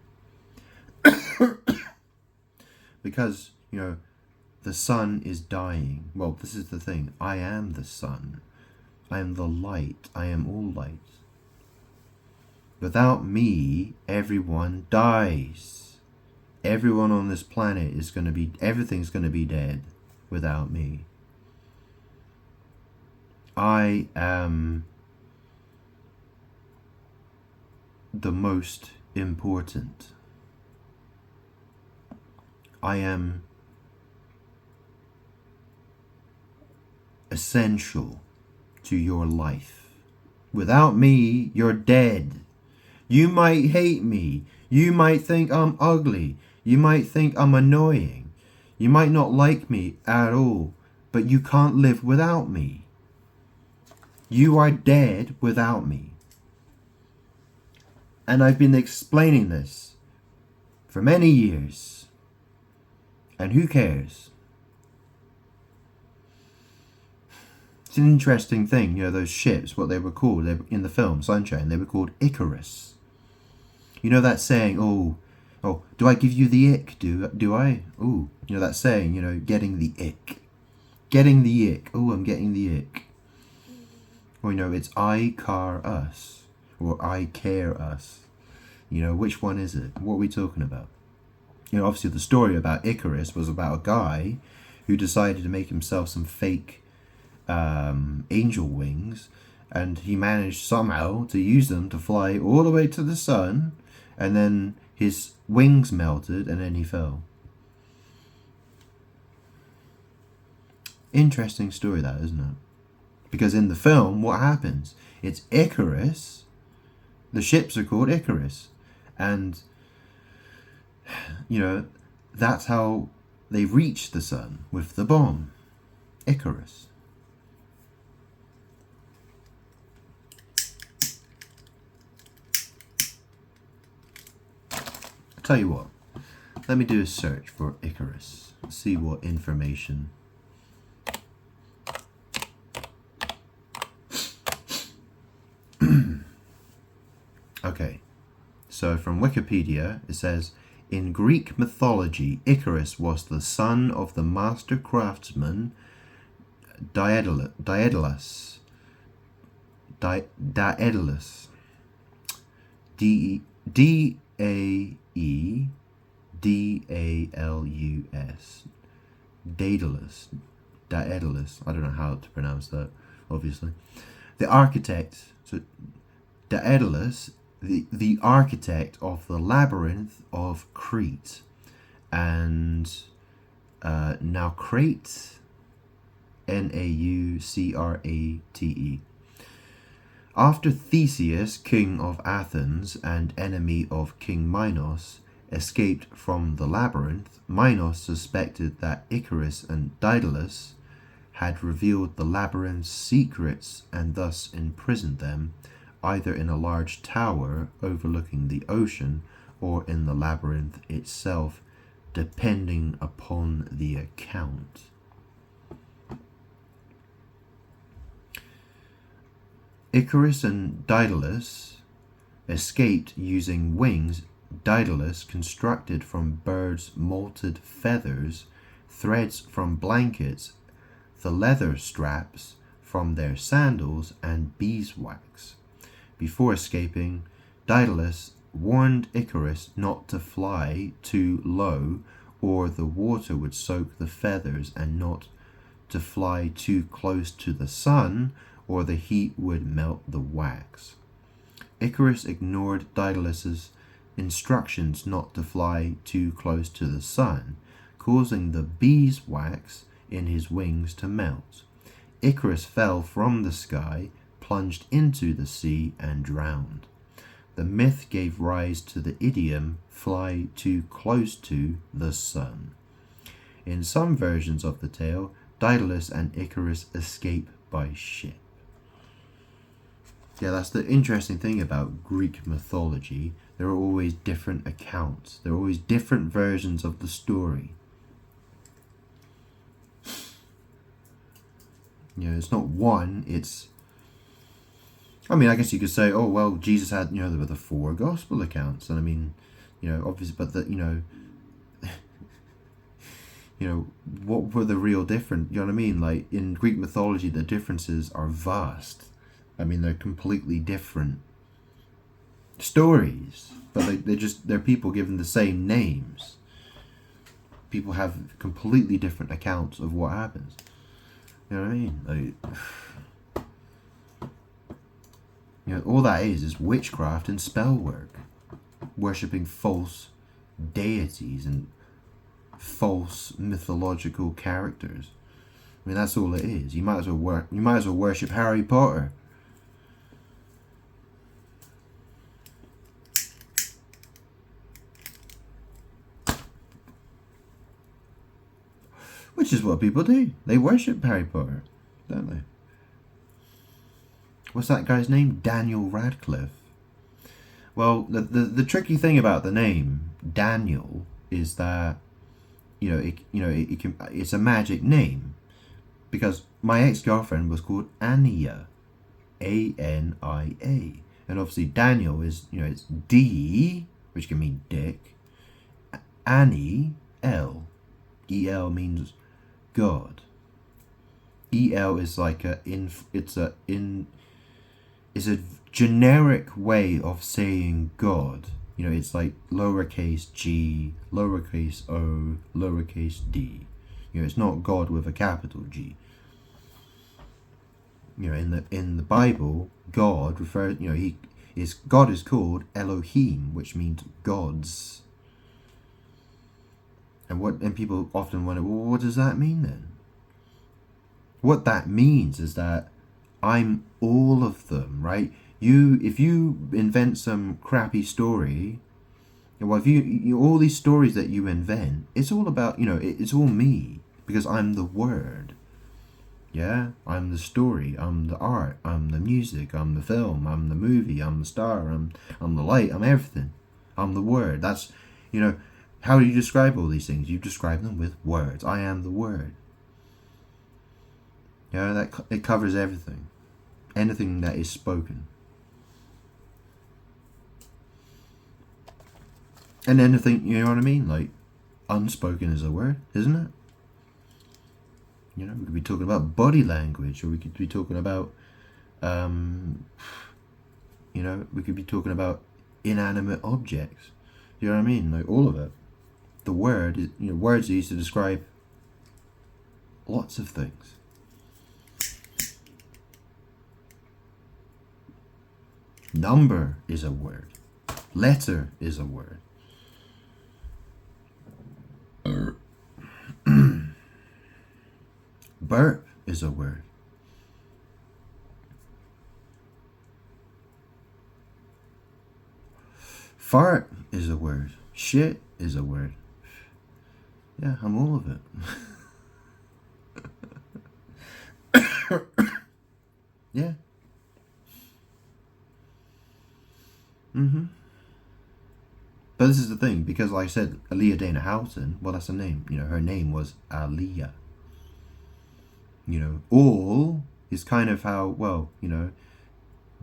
S1: Because the sun is dying. Well, this is the thing. I am the sun. I am the light. I am all light. Without me, everyone dies. Everyone on this planet everything's going to be dead without me. I am the most important. I am essential to your life. Without me, you're dead. You might hate me. You might think I'm ugly. You might think I'm annoying. You might not like me at all, but you can't live without me. You are dead without me. And I've been explaining this for many years. And who cares? It's an interesting thing, those ships, what they were called in the film Sunshine, they were called Icarus. That saying, oh, do I give you the ick? Do I? Oh, that saying, getting the ick. Getting the ick. Oh, I'm getting the ick. Or, it's I car us. Or I care us. Which one is it? What are we talking about? Obviously the story about Icarus was about a guy who decided to make himself some fake angel wings, and he managed somehow to use them to fly all the way to the sun, and then his wings melted and then he fell. Interesting story that, isn't it? Because in the film, what happens It's Icarus. The ships are called Icarus. And, that's how they reach the sun, with the bomb. Icarus. I'll tell you what. Let me do a search for Icarus. See what information. Okay. So from Wikipedia, it says, in Greek mythology, Icarus was the son of the master craftsman Daedalus. Daedalus. D-A-E-D-A-L-U-S. Daedalus. Daedalus. I don't know how to pronounce that, obviously. The architect, so Daedalus, the architect of the labyrinth of Crete. And Naucrate, Naucrate. After Theseus, king of Athens and enemy of King Minos, escaped from the labyrinth, Minos suspected that Icarus and Daedalus had revealed the labyrinth's secrets and thus imprisoned them, either in a large tower overlooking the ocean or in the labyrinth itself, depending upon the account. Icarus and Daedalus escaped using wings Daedalus constructed from birds' molted feathers, threads from blankets, the leather straps from their sandals, and beeswax. Before escaping, Daedalus warned Icarus not to fly too low or the water would soak the feathers, and not to fly too close to the sun or the heat would melt the wax. Icarus ignored Daedalus's instructions not to fly too close to the sun, causing the beeswax in his wings to melt. Icarus fell from the sky, plunged into the sea, and drowned. The myth gave rise to the idiom, fly too close to the sun. In some versions of the tale, Daedalus and Icarus escape by ship. Yeah, that's the interesting thing about Greek mythology. There are always different accounts. There are always different versions of the story. It's not one, it's... I mean, I guess you could say, oh, well, Jesus had, there were the 4 gospel accounts. And I mean, obviously, but that, what were the real different, you know what I mean? Like, in Greek mythology, the differences are vast. I mean, they're completely different stories, but they're people given the same names. People have completely different accounts of what happens. You know what I mean? Like, all that is witchcraft and spell work, worshipping false deities and false mythological characters. I mean, that's all it is. You might as well worship Harry Potter. Which is what people do. They worship Harry Potter, don't they? What's that guy's name? Daniel Radcliffe. Well, the tricky thing about the name Daniel is that it's a magic name, because my ex-girlfriend was called Ania, A-N-I-A, and obviously Daniel is it's D, which can mean dick, Annie, L, E-L means God. E-L is like it's a generic way of saying God. It's like lowercase g, lowercase o, lowercase d. It's not God with a capital G. In the Bible, God refers. God is called Elohim, which means gods. And people often wonder, well, what does that mean then? What that means is that I'm all of them, right? If you invent some crappy story, well, if you all these stories that you invent, it's all about, it's all me, because I'm the word. Yeah, I'm the story, I'm the art, I'm the music, I'm the film, I'm the movie, I'm the star, I'm the light, I'm everything. I'm the word. That's, how do you describe all these things? You describe them with words. I am the word. Yeah, it covers everything. Anything that is spoken. And anything, you know what I mean? Like, unspoken is a word, isn't it? We could be talking about body language, or we could be talking about, we could be talking about inanimate objects. You know what I mean? Like, all of it. The word is, words are used to describe lots of things. Number is a word. Letter is a word. Burp is a word. Fart is a word. Shit is a word. Yeah, I'm all of it. Yeah. But this is the thing, because like I said, Aaliyah Dana Houghton, well, that's her name. Her name was Aaliyah. All is kind of how, well,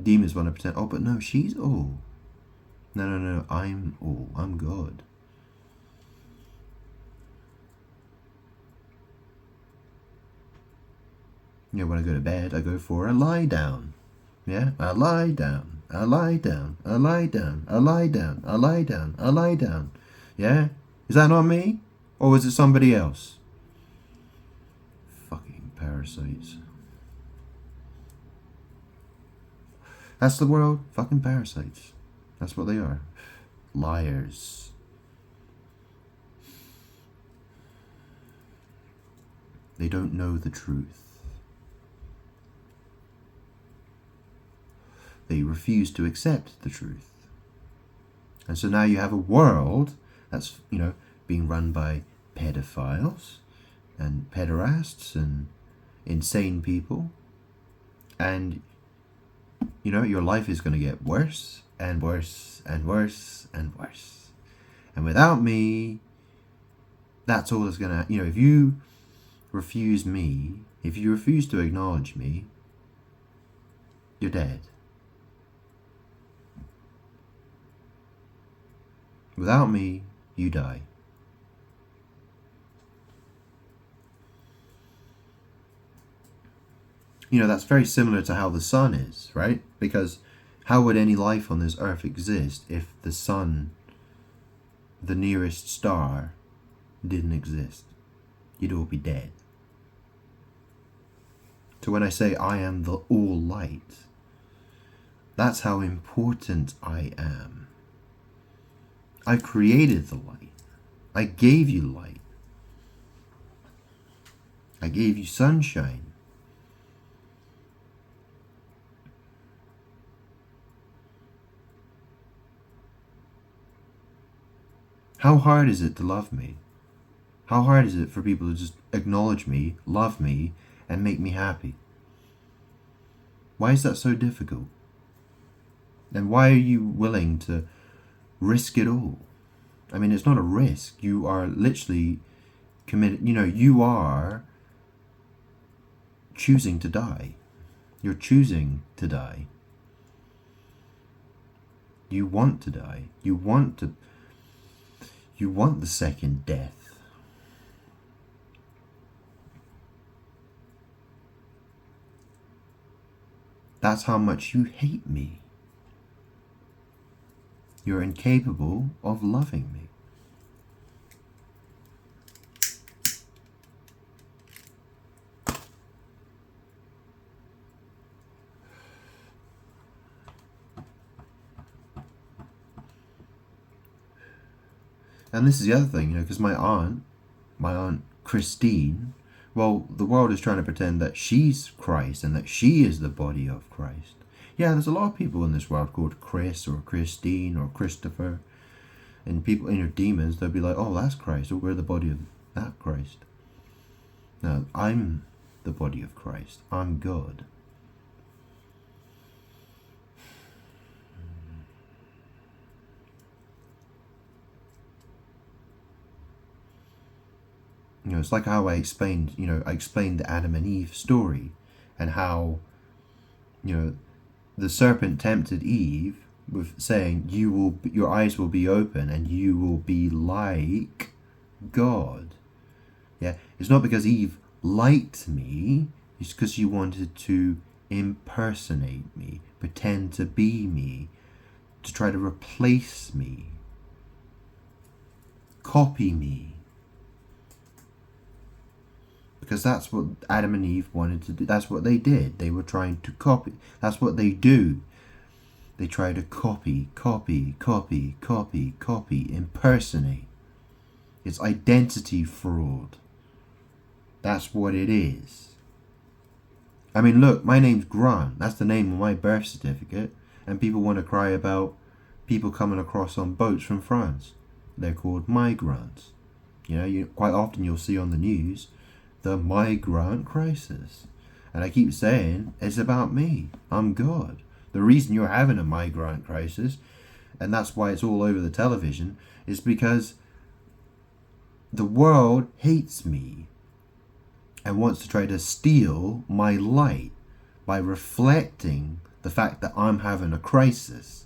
S1: demons want to pretend, oh, but no, she's all. No, I'm all. I'm God. When I go to bed, I go for a lie down. Yeah, I lie down. I lie down. I lie down. I lie down. I lie down. I lie down. Yeah? Is that not me? Or is it somebody else? Fucking parasites. That's the world. Fucking parasites. That's what they are. Liars. They don't know the truth. They refuse to accept the truth. And so now you have a world that's, being run by pedophiles and pederasts and insane people. And, your life is going to get worse and worse and worse and worse. And without me, that's all that's going to, if you refuse me, if you refuse to acknowledge me, you're dead. Without me, you die. That's very similar to how the sun is, right? Because how would any life on this earth exist if the sun, the nearest star, didn't exist? You'd all be dead. So when I say I am the all light, that's how important I am. I created the light. I gave you light. I gave you sunshine. How hard is it to love me? How hard is it for people to just acknowledge me, love me, and make me happy? Why is that so difficult? And why are you willing to risk it all? I mean, it's not a risk. You are literally committed. You are choosing to die. You're choosing to die. You want to die. You want the second death. That's how much you hate me. You're incapable of loving me. And this is the other thing, because my aunt Christine, Well, the world is trying to pretend that she's Christ and that she is the body of Christ. Yeah, there's a lot of people in this world called Chris or Christine or Christopher. And people, demons, they'll be like, oh, that's Christ. Or we're the body of that Christ. No, I'm the body of Christ. I'm God. It's like how I explained, the Adam and Eve story and how, the serpent tempted Eve with saying, your eyes will be open and you will be like God. Yeah, it's not because Eve liked me, it's because she wanted to impersonate me, pretend to be me, to try to replace me, copy me. Because that's what Adam and Eve wanted to do. That's what they did. They were trying to copy. That's what they do. They try to copy, impersonate. It's identity fraud. That's what it is. I mean, look, my name's Grant. That's the name of my birth certificate. And people want to cry about people coming across on boats from France. They're called migrants. Quite often you'll see on the news the migrant crisis. And I keep saying, it's about me. I'm God. The reason you're having a migrant crisis, and that's why it's all over the television, is because the world hates me and wants to try to steal my light by reflecting the fact that I'm having a crisis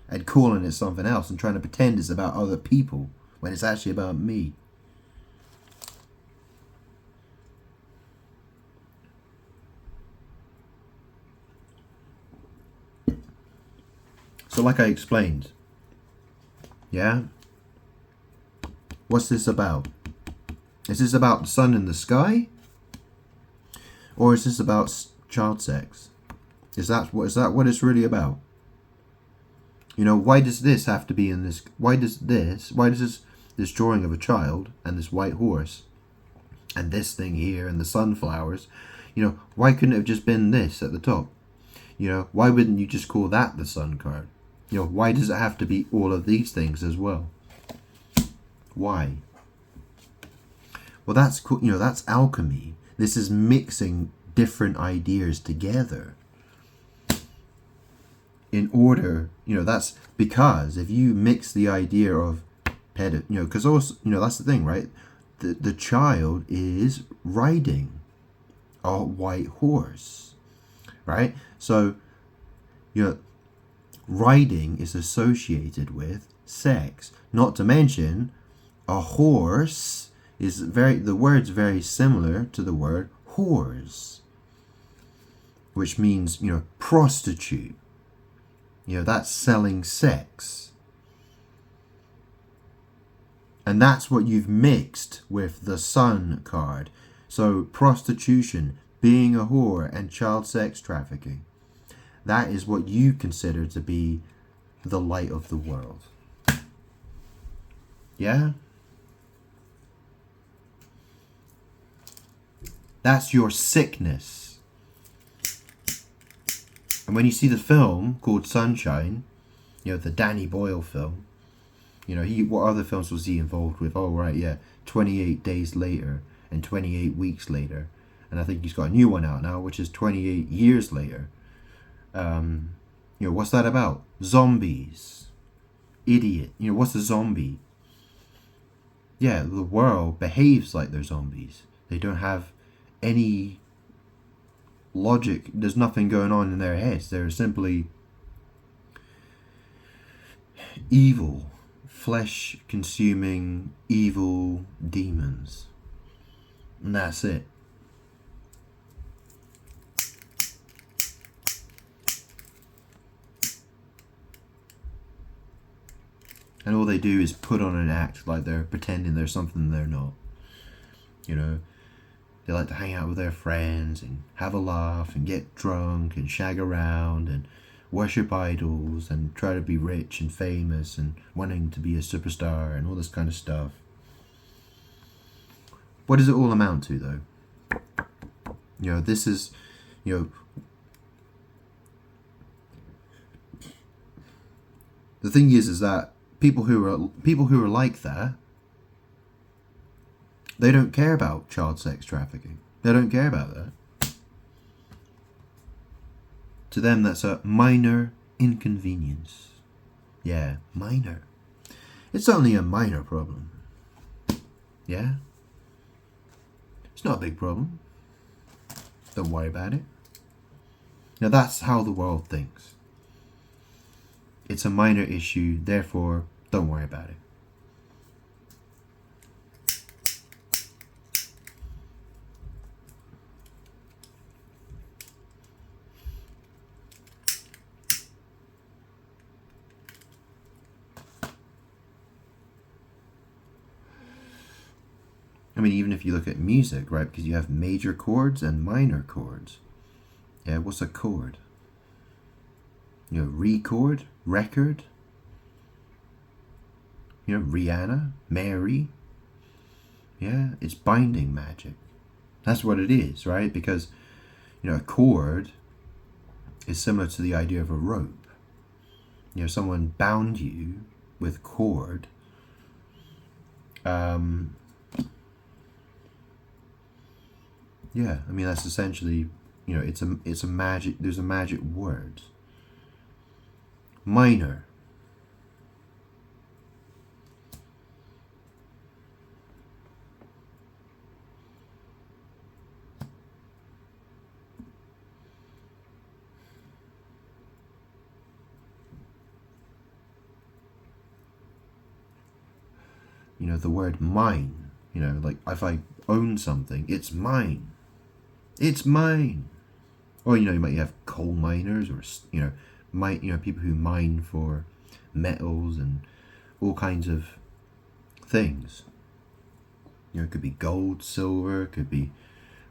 S1: and calling it something else and trying to pretend it's about other people when it's actually about me. So like I explained, yeah? What's this about? Is this about the sun in the sky? Or is this about child sex? Is that what it's really about? Why does this have to be in this? Why does this drawing of a child and this white horse and this thing here and the sunflowers, why couldn't it have just been this at the top? Why wouldn't you just call that the sun card? Why does it have to be all of these things as well? Why? Well, that's cool. That's alchemy. This is mixing different ideas together in order, that's because if you mix the idea of because also, that's the thing, right? The child is riding a white horse, right? So, riding is associated with sex. Not to mention, a horse the word's very similar to the word whores, which means, prostitute. That's selling sex. And that's what you've mixed with the sun card. So prostitution, being a whore, and child sex trafficking. That is what you consider to be the light of the world. Yeah? That's your sickness. And when you see the film called Sunshine, the Danny Boyle film, what other films was he involved with? Oh, right, yeah. 28 Days Later and 28 Weeks Later. And I think he's got a new one out now, which is 28 Years Later. What's that about? Zombies. Idiot. What's a zombie? Yeah, the world behaves like they're zombies. They don't have any logic. There's nothing going on in their heads. They're simply evil, flesh-consuming, evil demons. And that's it. And all they do is put on an act like they're pretending they're something they're not. They like to hang out with their friends and have a laugh and get drunk and shag around and worship idols and try to be rich and famous and wanting to be a superstar and all this kind of stuff. What does it all amount to, though? This is, you know, the thing is that people who are like that, they don't care about child sex trafficking. They don't care about that. To them, that's a minor inconvenience. Yeah, minor. It's only a minor problem. Yeah? It's not a big problem. Don't worry about it. Now that's how the world thinks. It's a minor issue, therefore don't worry about it. I mean, even if you look at music, right? Because you have major chords and minor chords. Yeah, what's a chord? Record, record. Rihanna, Mary. Yeah, it's binding magic. That's what it is, right? Because, a chord is similar to the idea of a rope. Someone bound you with cord. Yeah, I mean that's essentially, it's a magic. There's a magic word. Minor. The word mine. Like if I own something, it's mine. It's mine. Or you might have coal miners, or people who mine for metals and all kinds of things. It could be gold, silver, it could be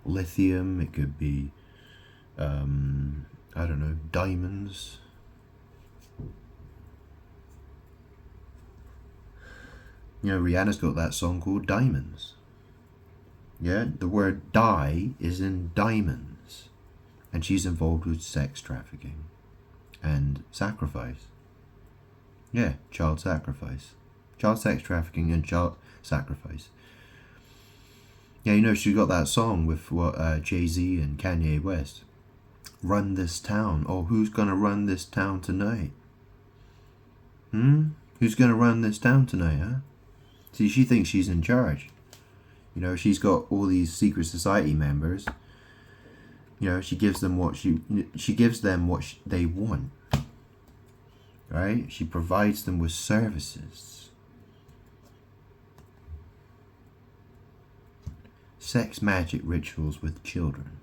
S1: lithium, it could be I don't know, diamonds. Rihanna's got that song called Diamonds. Yeah, the word die is in diamonds. And she's involved with sex trafficking and sacrifice. Yeah, child sacrifice. Child sex trafficking and child sacrifice. Yeah, she got that song with Jay-Z and Kanye West. Run this town. Oh, who's gonna run this town tonight? Who's gonna run this town tonight, huh? See, she thinks she's in charge. She's got all these secret society members. She gives them what they want. Right? She provides them with services. Sex magic rituals with children.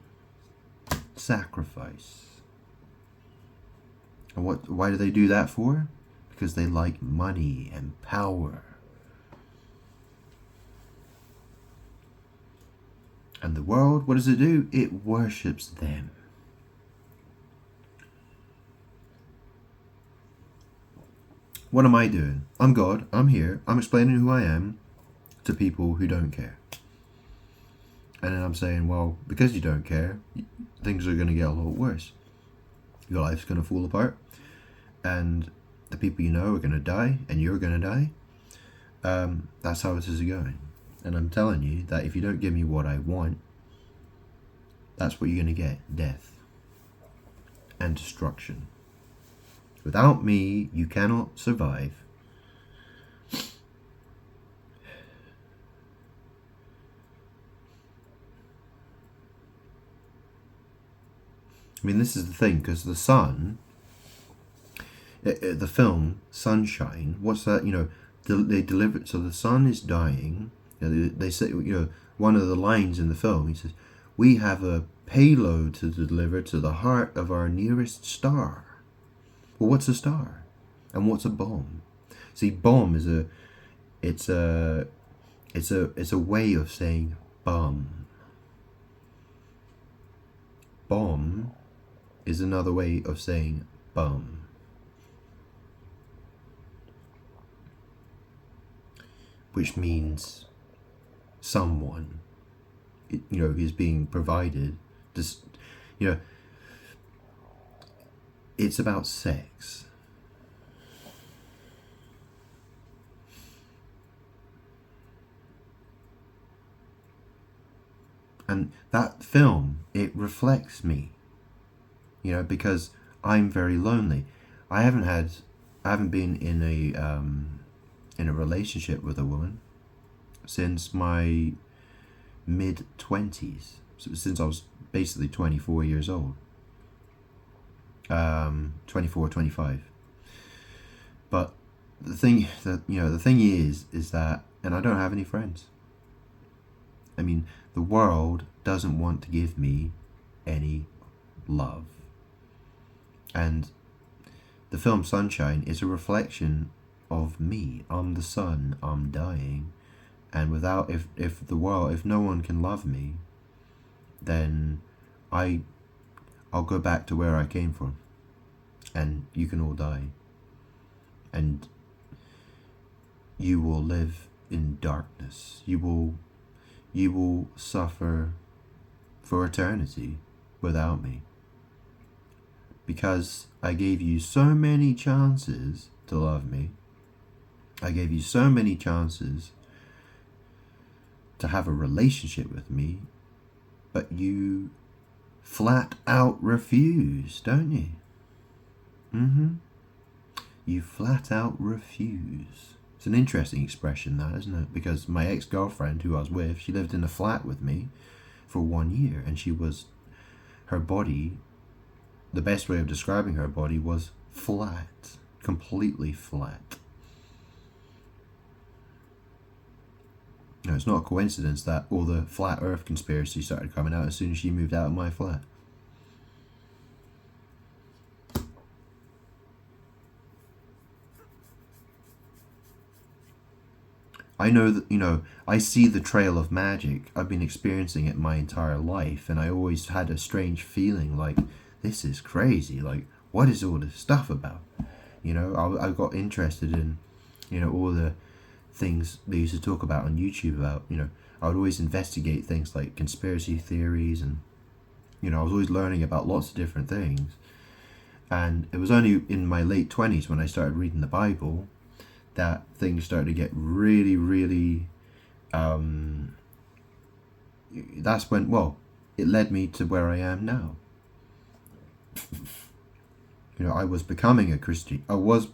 S1: Sacrifice. And why do they do that for? Because they like money and power. And the world, what does it do? It worships them. What am I doing? I'm God. I'm here. I'm explaining who I am to people who don't care. And then I'm saying, well, because you don't care, things are going to get a lot worse. Your life's going to fall apart. And the people you know are going to die. And you're going to die. That's how this is going. And I'm telling you that if you don't give me what I want, that's what you're going to get. Death and destruction. Without me, you cannot survive. I mean, this is the thing, because the sun, the film Sunshine, what's that, they deliver, so the sun is dying. They say, one of the lines in the film, he says, we have a payload to deliver to the heart of our nearest star. Well, what's a star? And what's a bomb? See, bomb is it's a way of saying bum. Bomb is another way of saying bum. Which means someone, is being provided Just, you know, it's about sex. And that film, it reflects me, you know, because I'm very lonely. I haven't been in a relationship with a woman since my mid-20s, since I was basically 24 years old. 24, 25. But the thing is that, and I don't have any friends. I mean, the world doesn't want to give me any love. And the film Sunshine is a reflection of me. I'm the sun, I'm dying. And without, if no one can love me, then I'll go back to where I came from. And you can all die. And you will live in darkness. You will suffer for eternity without me. Because I gave you so many chances to love me. I gave you so many chances to have a relationship with me, but you flat out refuse, don't you? You flat out refuse. It's an interesting expression, that, isn't it? Because my ex-girlfriend, who I was with, she lived in a flat with me for 1 year, and her body, the best way of describing her body was flat, completely flat. No, it's not a coincidence that all the flat earth conspiracy started coming out as soon as she moved out of my flat. I know that, I see the trail of magic. I've been experiencing it my entire life, and I always had a strange feeling like, this is crazy. Like, what is all this stuff about? I got interested in, all the things they used to talk about on YouTube about, I would always investigate things like conspiracy theories, and, I was always learning about lots of different things. And it was only in my late 20s when I started reading the Bible that things started to get really, really, that's when, it led me to where I am now. I was becoming a Christian. I was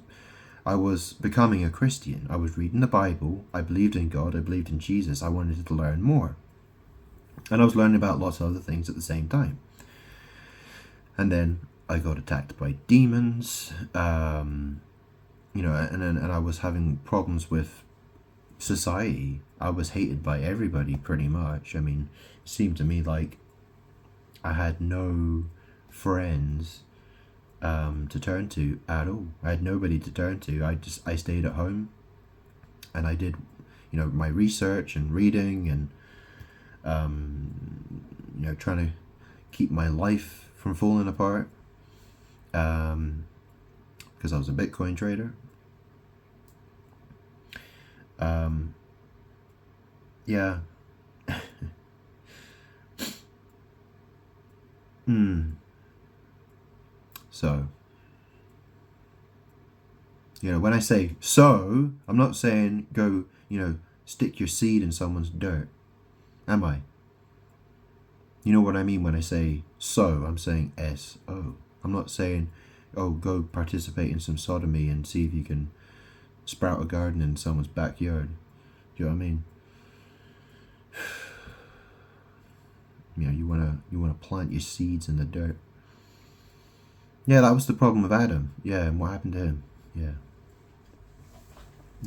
S1: becoming a Christian. I was reading the Bible. I believed in God. I believed in Jesus. I wanted to learn more. And I was learning about lots of other things at the same time. And then I got attacked by demons, and I was having problems with society. I was hated by everybody pretty much. I mean, it seemed to me like I had no friends to turn to at all. I had nobody to turn to. I stayed at home, and I did, my research and reading, and trying to keep my life from falling apart, because I was a Bitcoin trader. Yeah. So, when I say so, I'm not saying go, stick your seed in someone's dirt, am I? You know what I mean when I say so? I'm saying S-O. I'm not saying, go participate in some sodomy and see if you can sprout a garden in someone's backyard. Do you know what I mean? You wanna plant your seeds in the dirt. Yeah, that was the problem with Adam. Yeah, and what happened to him? Yeah.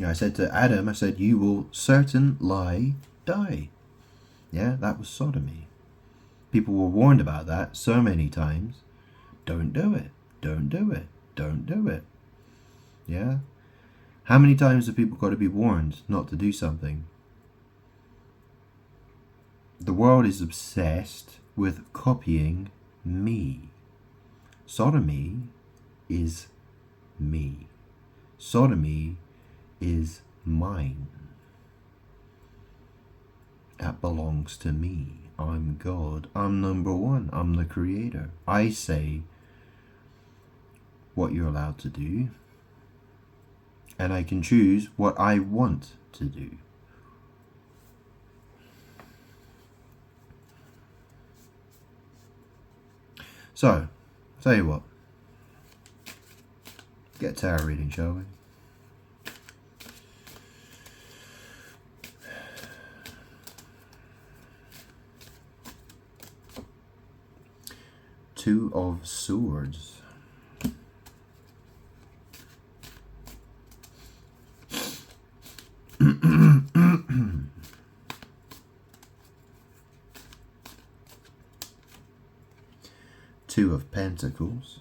S1: I said to Adam, you will certainly die. Yeah, that was sodomy. People were warned about that so many times. Don't do it. Don't do it. Don't do it. Yeah? How many times have people got to be warned not to do something? The world is obsessed with copying me. Sodomy is me. Sodomy is mine. That belongs to me. I'm God. I'm number one. I'm the creator. I say what you're allowed to do, and I can choose what I want to do. So, tell you what, get tarot reading, shall we? Two of Swords. Two of Pentacles.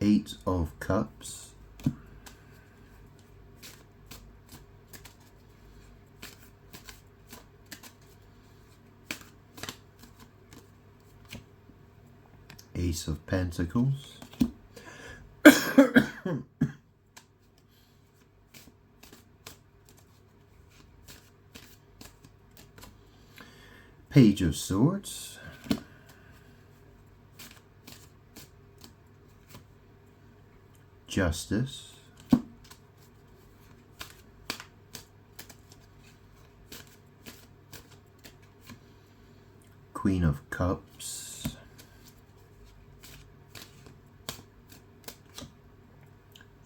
S1: Eight of Cups. Ace of Pentacles. Page of Swords. Justice. Queen of Cups.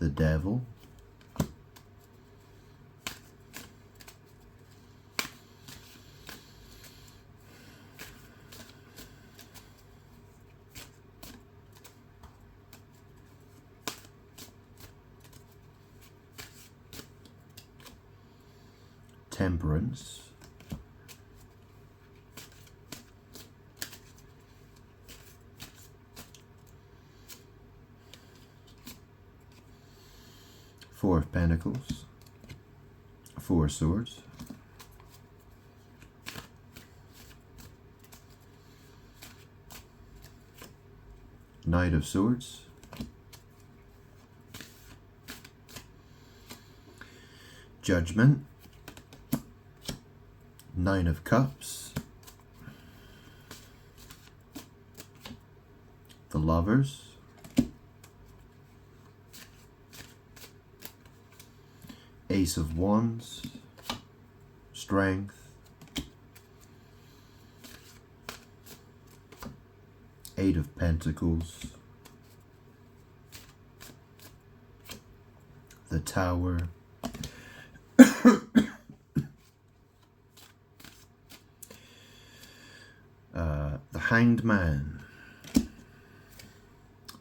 S1: The Devil. Temperance. Four of Pentacles. Four of Swords. Knight of Swords. Judgment. Nine of Cups. The Lovers. Ace of Wands. Strength. Eight of Pentacles. The Tower. The Hanged Man.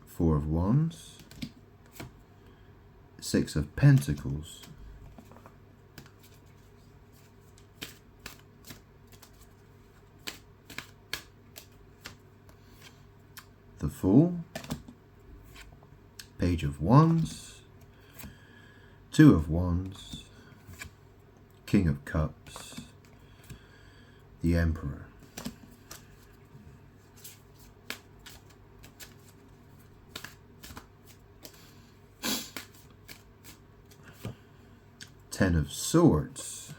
S1: Four of Wands. Six of Pentacles. The Fool. Page of Wands. Two of Wands. King of Cups. The Emperor. Ten of Swords.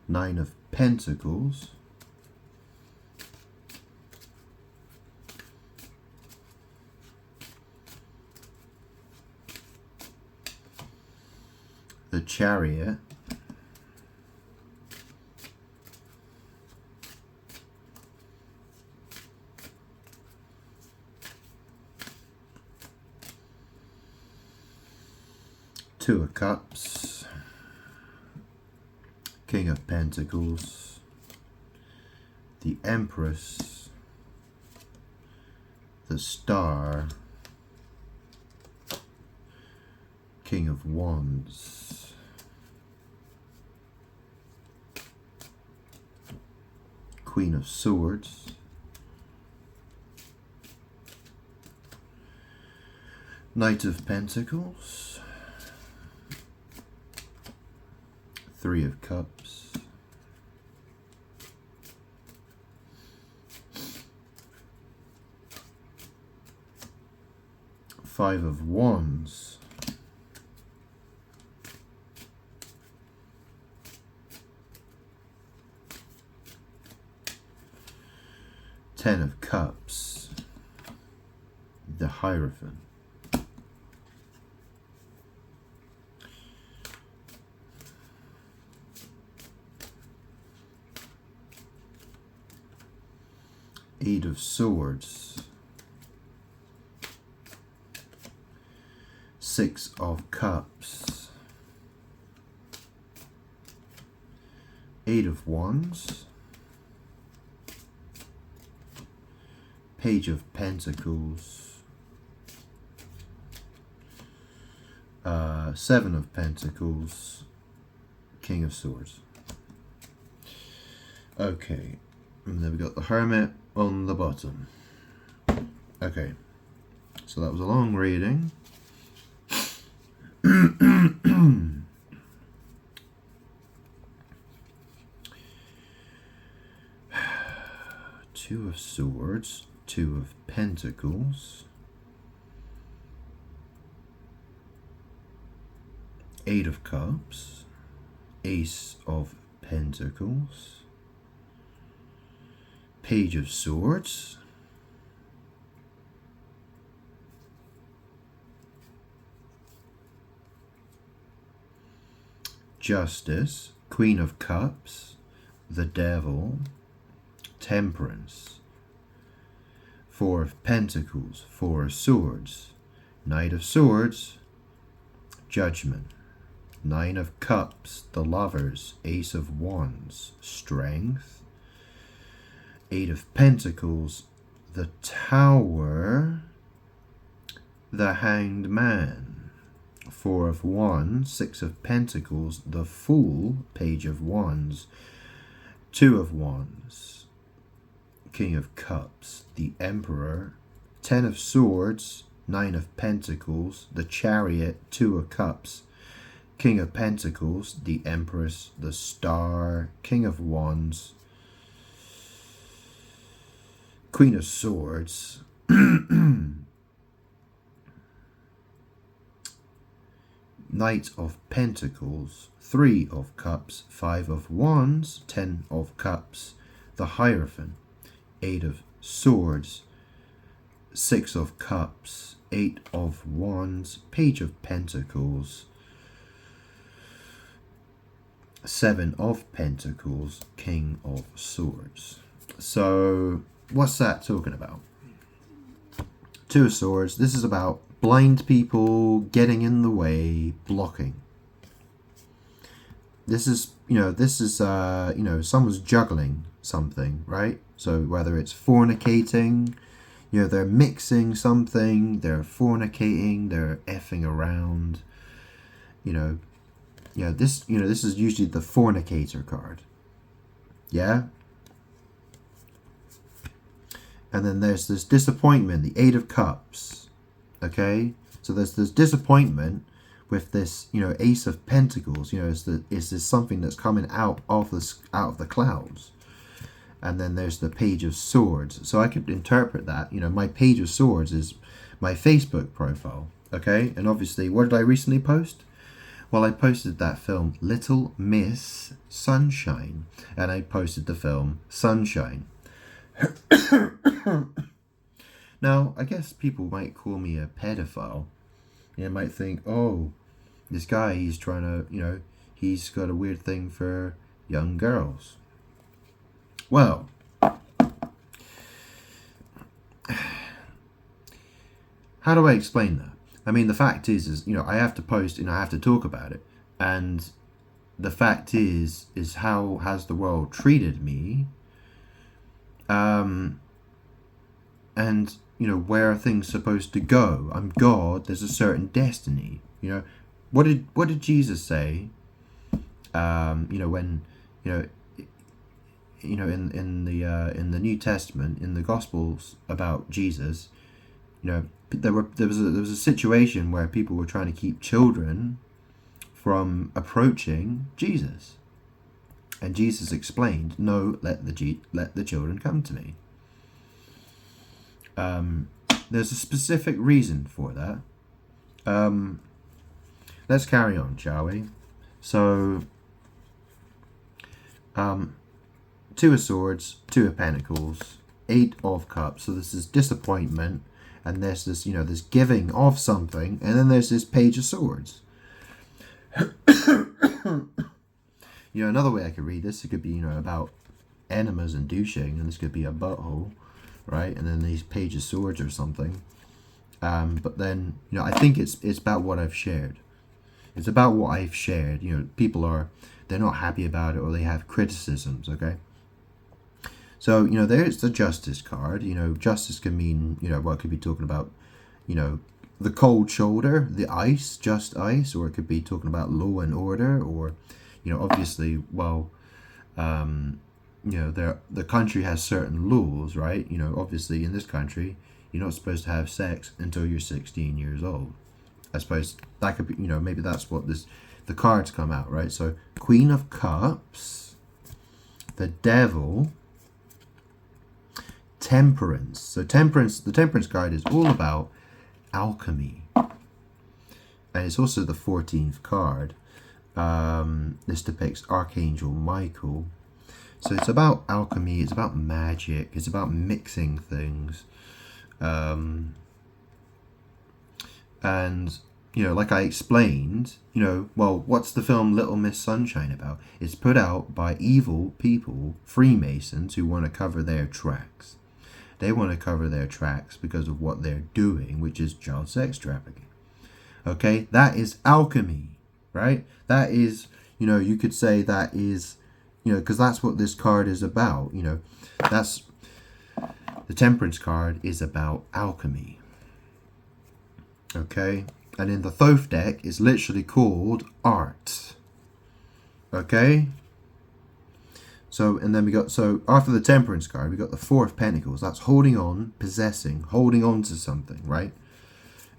S1: Nine of Pentacles. The Chariot. Two of Cups. King of Pentacles. The Empress. The Star. King of Wands. Queen of Swords. Knight of Pentacles. Three of Cups. Five of Wands. Ten of Cups. The Hierophant. Eight of Swords. Six of Cups. Eight of Wands. Page of Pentacles. Seven of Pentacles. King of Swords. Okay, and then we got the Hermit on the bottom. Okay, so that was a long reading. Two of Swords, Two of Pentacles, Eight of Cups, Ace of Pentacles, Page of Swords, Justice, Queen of Cups, the Devil, Temperance, Four of Pentacles, Four of Swords, Knight of Swords, Judgment, Nine of Cups, the Lovers, Ace of Wands, Strength, Eight of Pentacles, the Tower, the Hanged Man, Four of Wands, Six of Pentacles, the Fool, Page of Wands, Two of Wands, King of Cups, the Emperor, Ten of Swords, Nine of Pentacles, the Chariot, Two of Cups, King of Pentacles, the Empress, the Star, King of Wands, Queen of Swords, Knight of Pentacles, Three of Cups, Five of Wands, Ten of Cups, the Hierophant, Eight of Swords, Six of Cups, Eight of Wands, Page of Pentacles, Seven of Pentacles, King of Swords. So what's that talking about? Two of Swords. This is about blind people getting in the way, blocking. This is, someone's juggling something, right? So whether it's fornicating, they're mixing something, they're fornicating, they're effing around, this is usually the fornicator card. Yeah? And then there's this disappointment, the Eight of Cups. Okay? So there's this disappointment with this, Ace of Pentacles. Is this something that's coming out of the clouds? And then there's the Page of Swords. So I could interpret that, my Page of Swords is my Facebook profile. Okay? And obviously, what did I recently post? Well, I posted that film, Little Miss Sunshine. And I posted the film, Sunshine. Now, I guess people might call me a pedophile. They might think, oh, this guy, he's trying to, he's got a weird thing for young girls. Well, how do I explain that? I mean, the fact is, I have to post and I have to talk about it. And the fact is how has the world treated me? And, where are things supposed to go? I'm God, there's a certain destiny. what did Jesus say? When in the New Testament, in the Gospels about Jesus, there was a situation where people were trying to keep children from approaching Jesus, and Jesus explained, "No, let the children come to me." There's a specific reason for that. Let's carry on, shall we? So, Two of Swords, Two of Pentacles, Eight of Cups. So this is disappointment, and there's this, this giving of something, and then there's this Page of Swords. Another way I could read this, it could be, about enemas and douching, and this could be a butthole, right? And then these Page of Swords or something. But then, I think it's about what I've shared. It's about what I've shared. People they're not happy about it, or they have criticisms, okay? So, there's the Justice card. Justice can mean, what could be talking about, the cold shoulder, the ice, just ice, or it could be talking about law and order, or, obviously, well, the country has certain laws, right? Obviously in this country, you're not supposed to have sex until you're 16 years old. I suppose that could be, maybe that's what the cards come out, right? So Queen of Cups, the Devil, Temperance. So the Temperance card is all about alchemy. And it's also the 14th card. This depicts Archangel Michael. So it's about alchemy, it's about magic, it's about mixing things. And, like I explained, what's the film Little Miss Sunshine about? It's put out by evil people, Freemasons, who want to cover their tracks. They want to cover their tracks because of what they're doing, which is child sex trafficking. Okay, that is alchemy, right? That is, you could say that is, because that's what this card is about. That's the Temperance card is about alchemy. Okay, and in the Thoth deck, it's literally called art. Okay. So, and then after the Temperance card, we got the Four of Pentacles. That's holding on, possessing, holding on to something, right?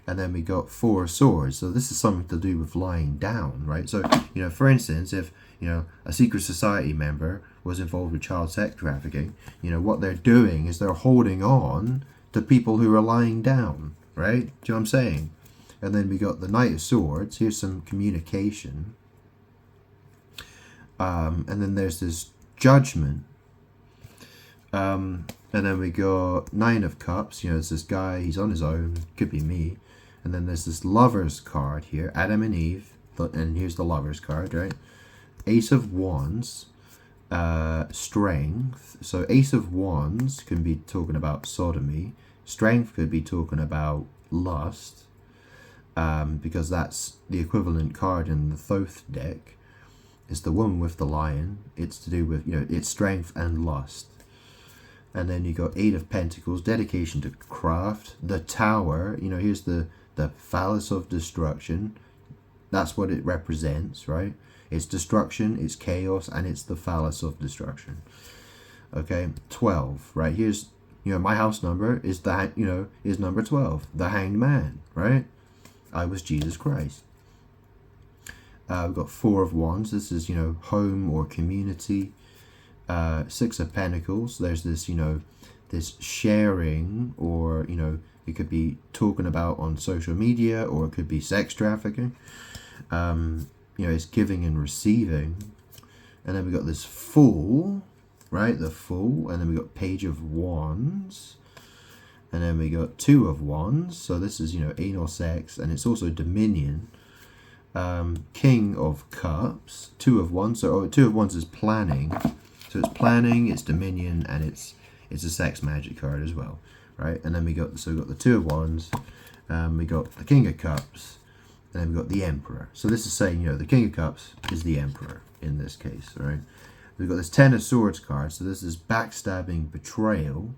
S1: And then we got Four of Swords. So this is something to do with lying down, right? So, for instance, if, a secret society member was involved with child sex trafficking, what they're doing is they're holding on to people who are lying down, right? Do you know what I'm saying? And then we got the Knight of Swords. Here's some communication. And then there's this Judgment. And then we got Nine of Cups. There's this guy, he's on his own, could be me. And then there's this Lovers card here, Adam and Eve, and here's the Lovers card, right? Ace of Wands, Strength. So Ace of Wands can be talking about sodomy. Strength could be talking about lust, because that's the equivalent card in the Thoth deck. It's the woman with the lion. It's to do with, it's strength and lust. And then you got Eight of Pentacles, dedication to craft. The Tower, here's the phallus of destruction. That's what it represents, right? It's destruction, it's chaos, and it's the phallus of destruction. Okay, 12, right? Here's, my house number is is number 12, the Hanged Man, right? I was Jesus Christ. We've got Four of Wands. This is, home or community. Six of Pentacles. There's this, this sharing, or, it could be talking about on social media, or it could be sex trafficking. It's giving and receiving. And then we got this Fool, right? The Fool. And then we got Page of Wands. And then we got Two of Wands. So this is, anal sex, and it's also dominion. King of Cups, Two of Wands. So Two of Wands is planning. So it's planning, it's dominion, and it's a sex magic card as well, right? And then we got the Two of Wands, we got the King of Cups, and then we got the Emperor. So this is saying, the King of Cups is the Emperor in this case, right? We've got this Ten of Swords card. So this is backstabbing, betrayal.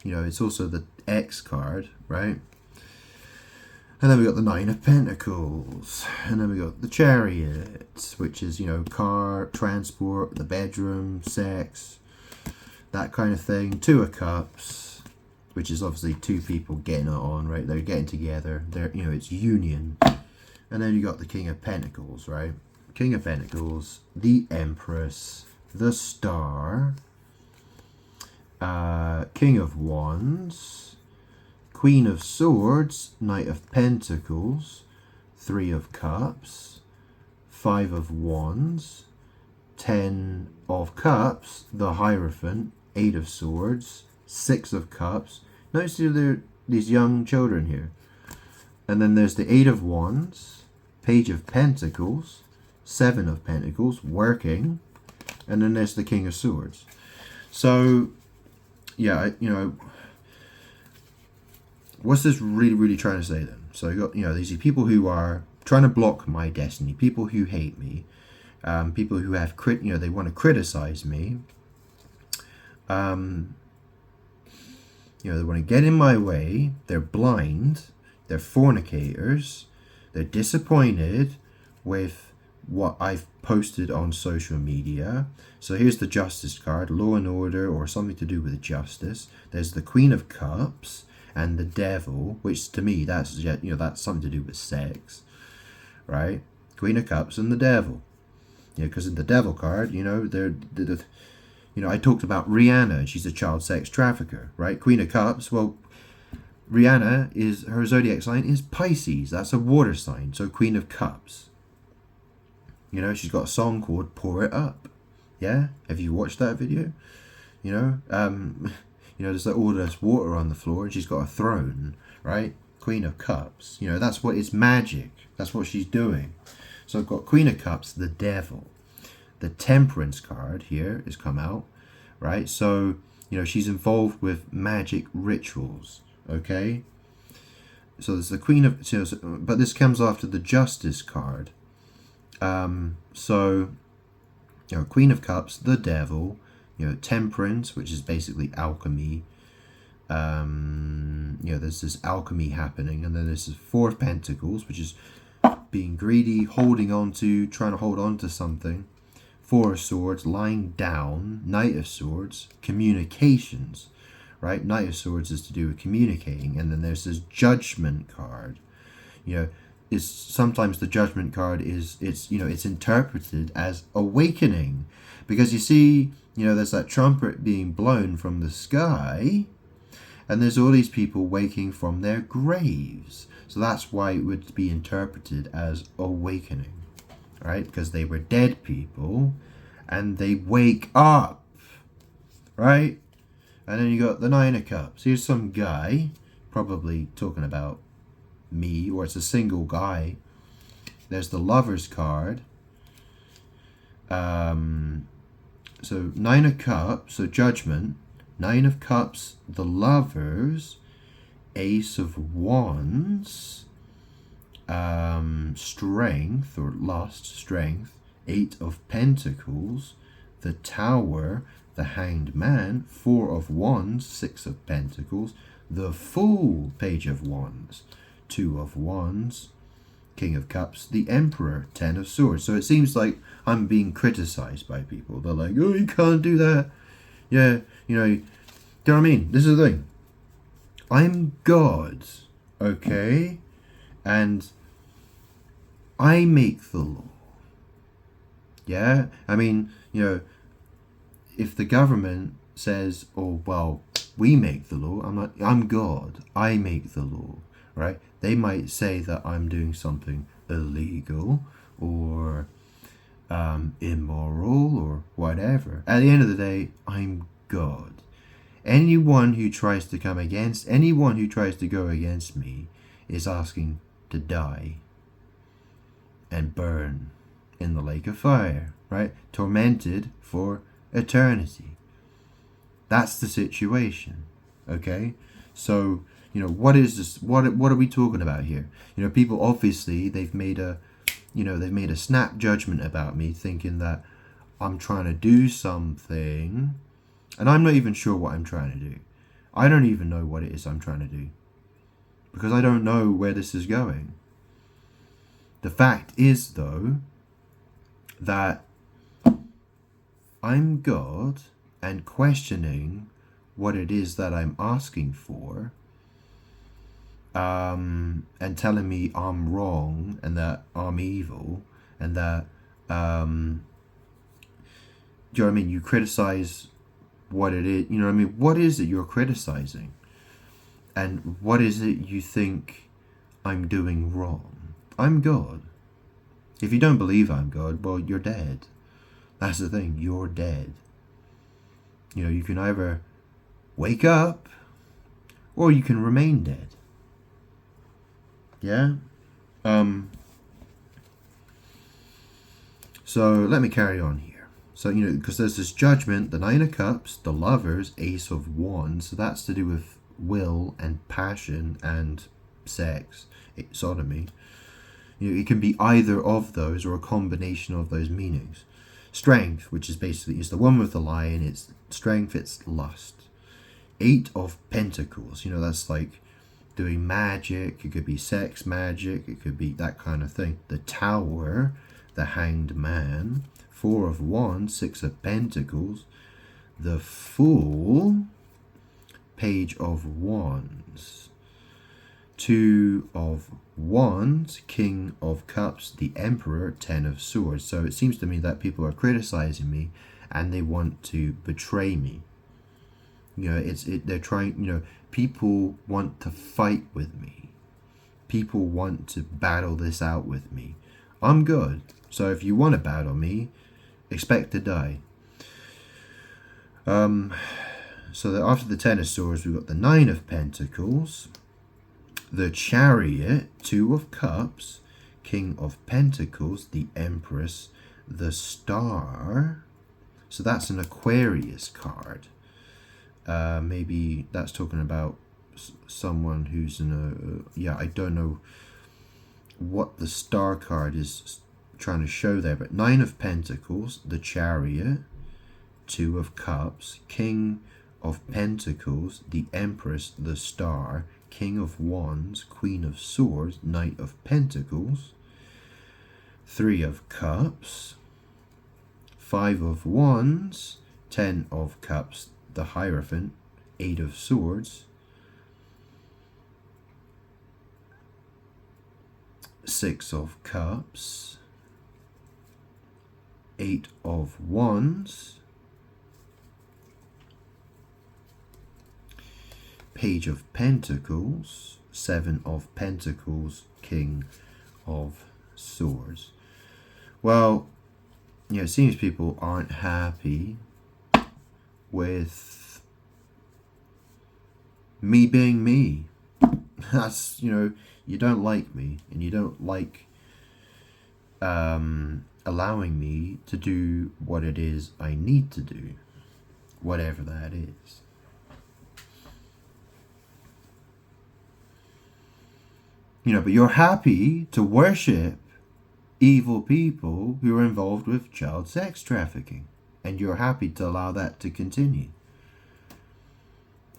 S1: It's also the X card, right? And then we got the Nine of Pentacles. And then we got the Chariot, which is, you know, car, transport, the bedroom, sex, that kind of thing. Two of Cups, which is obviously two people getting it on, right? They're getting together. They're, you know, it's union. And then you got the King of Pentacles, right? King of Pentacles, the Empress, the Star, King of Wands, Queen of Swords, Knight of Pentacles, Three of Cups, Five of Wands, Ten of Cups, the Hierophant, Eight of Swords, Six of Cups. Notice these young children here. And then there's the Eight of Wands, Page of Pentacles, Seven of Pentacles, working, and then there's the King of Swords. So, yeah, you know, what's this really trying to say then? So you got, you know, these are people who are trying to block my destiny, people who hate me, people who have you know, they want to criticize me, you know, they want to get in my way. They're blind, they're fornicators, they're disappointed with what I've posted on social media. So here's the Justice card, law and order, or something to do with justice. There's the Queen of Cups and the Devil, which to me, that's, you know, that's something to do with sex, right? Queen of Cups and the Devil. You know, because in the Devil card, you know, you know, I talked about Rihanna. She's a child sex trafficker, right? Queen of Cups. Well, Rihanna is, her zodiac sign is Pisces. That's a water sign. So Queen of Cups. You know, she's got a song called "Pour It Up." Yeah, have you watched that video? You know, you know, there's like all this water on the floor, and she's got a throne, right? Queen of Cups. You know, that's what, it's magic. That's what she's doing. So I've got Queen of Cups, the Devil. The Temperance card here has come out, right? So, you know, she's involved with magic rituals, okay? So there's the Queen of, but this comes after the Justice card. So, you know, Queen of Cups, the Devil, you know, Temperance, which is basically alchemy. You know, there's this alchemy happening, and then there's this Four of Pentacles, which is being greedy, holding on to, trying to hold on to something. Four of Swords, lying down. Knight of Swords, communications, right? Knight of Swords is to do with communicating, and then there's this Judgment card. You know, is sometimes the Judgment card is, it's, you know, it's interpreted as awakening, because you see, you know, there's that trumpet being blown from the sky, and there's all these people waking from their graves. So that's why it would be interpreted as awakening, right? Because they were dead people and they wake up, right? And then you got the Nine of Cups. Here's some guy, probably talking about me, or it's a single guy. There's the Lovers card. So Nine of Cups, so Judgment. Nine of Cups, the Lovers. Ace of Wands, Strength or Lust, Strength. Eight of Pentacles, the Tower, the Hanged Man. Four of Wands, Six of Pentacles, the Fool, Page of Wands. Two of Wands, King of Cups, the Emperor, Ten of Swords. So it seems like I'm being criticized by people. They're like, oh, you can't do that. Yeah, you know, do you know what I mean? This is the thing. I'm God, okay? And I make the law. Yeah? I mean, you know, if the government says, oh, well, we make the law, I'm God. I make the law, right? They might say that I'm doing something illegal or immoral or whatever. At the end of the day, I'm God. Anyone who tries to come against, anyone who tries to go against me is asking to die and burn in the lake of fire, right? Tormented for eternity. That's the situation, okay? So, you know, what is this? What are we talking about here? You know, people obviously, they've made a snap judgment about me, thinking that I'm trying to do something. And I'm not even sure what I'm trying to do. I don't even know what it is I'm trying to do. because I don't know where this is going. The fact is, though, that I'm God and questioning what it is that I'm asking for, and telling me I'm wrong and that I'm evil and that, do you know what I mean? You criticize what it is, you know what I mean? What is it you're criticizing? And what is it you think I'm doing wrong? I'm God. If you don't believe I'm God, well, you're dead. That's the thing, you're dead. You know, you can either wake up or you can remain dead. Yeah? So let me carry on here. So, you know, because there's this judgment, the Nine of Cups, the Lovers, Ace of Wands. So that's to do with will and passion and sex, sodomy. You know, it can be either of those or a combination of those meanings. Strength, which is basically, is the one with the lion, it's strength, it's lust. Eight of Pentacles, you know, that's like doing magic, it could be sex magic, it could be that kind of thing. The Tower, the Hanged Man. Four of Wands, Six of Pentacles. The Fool, Page of Wands. Two of Wands, King of Cups, the Emperor, Ten of Swords. So it seems to me that people are criticizing me and they want to betray me. You know, they're trying, you know, people want to fight with me. People want to battle this out with me. I'm good. So if you want to battle me, expect to die. So that after the Ten of Swords, we've got the Nine of Pentacles, the Chariot, Two of Cups, King of Pentacles, the Empress, the Star. So that's an Aquarius card. Maybe that's talking about someone who's in a, yeah, I don't know what the Star card is trying to show there, but Nine of Pentacles, the Chariot, Two of Cups, King of Pentacles, the Empress, the Star, King of Wands, Queen of Swords, Knight of Pentacles, Three of Cups, Five of Wands, Ten of Cups, the Hierophant, Eight of Swords, Six of Cups, Eight of Wands, Page of Pentacles, Seven of Pentacles, King of Swords. Well, you know, it seems people aren't happy with me being me. That's, you know, you don't like me and you don't like allowing me to do what it is I need to do, whatever that is. You know, but you're happy to worship evil people who are involved with child sex trafficking. And you're happy to allow that to continue.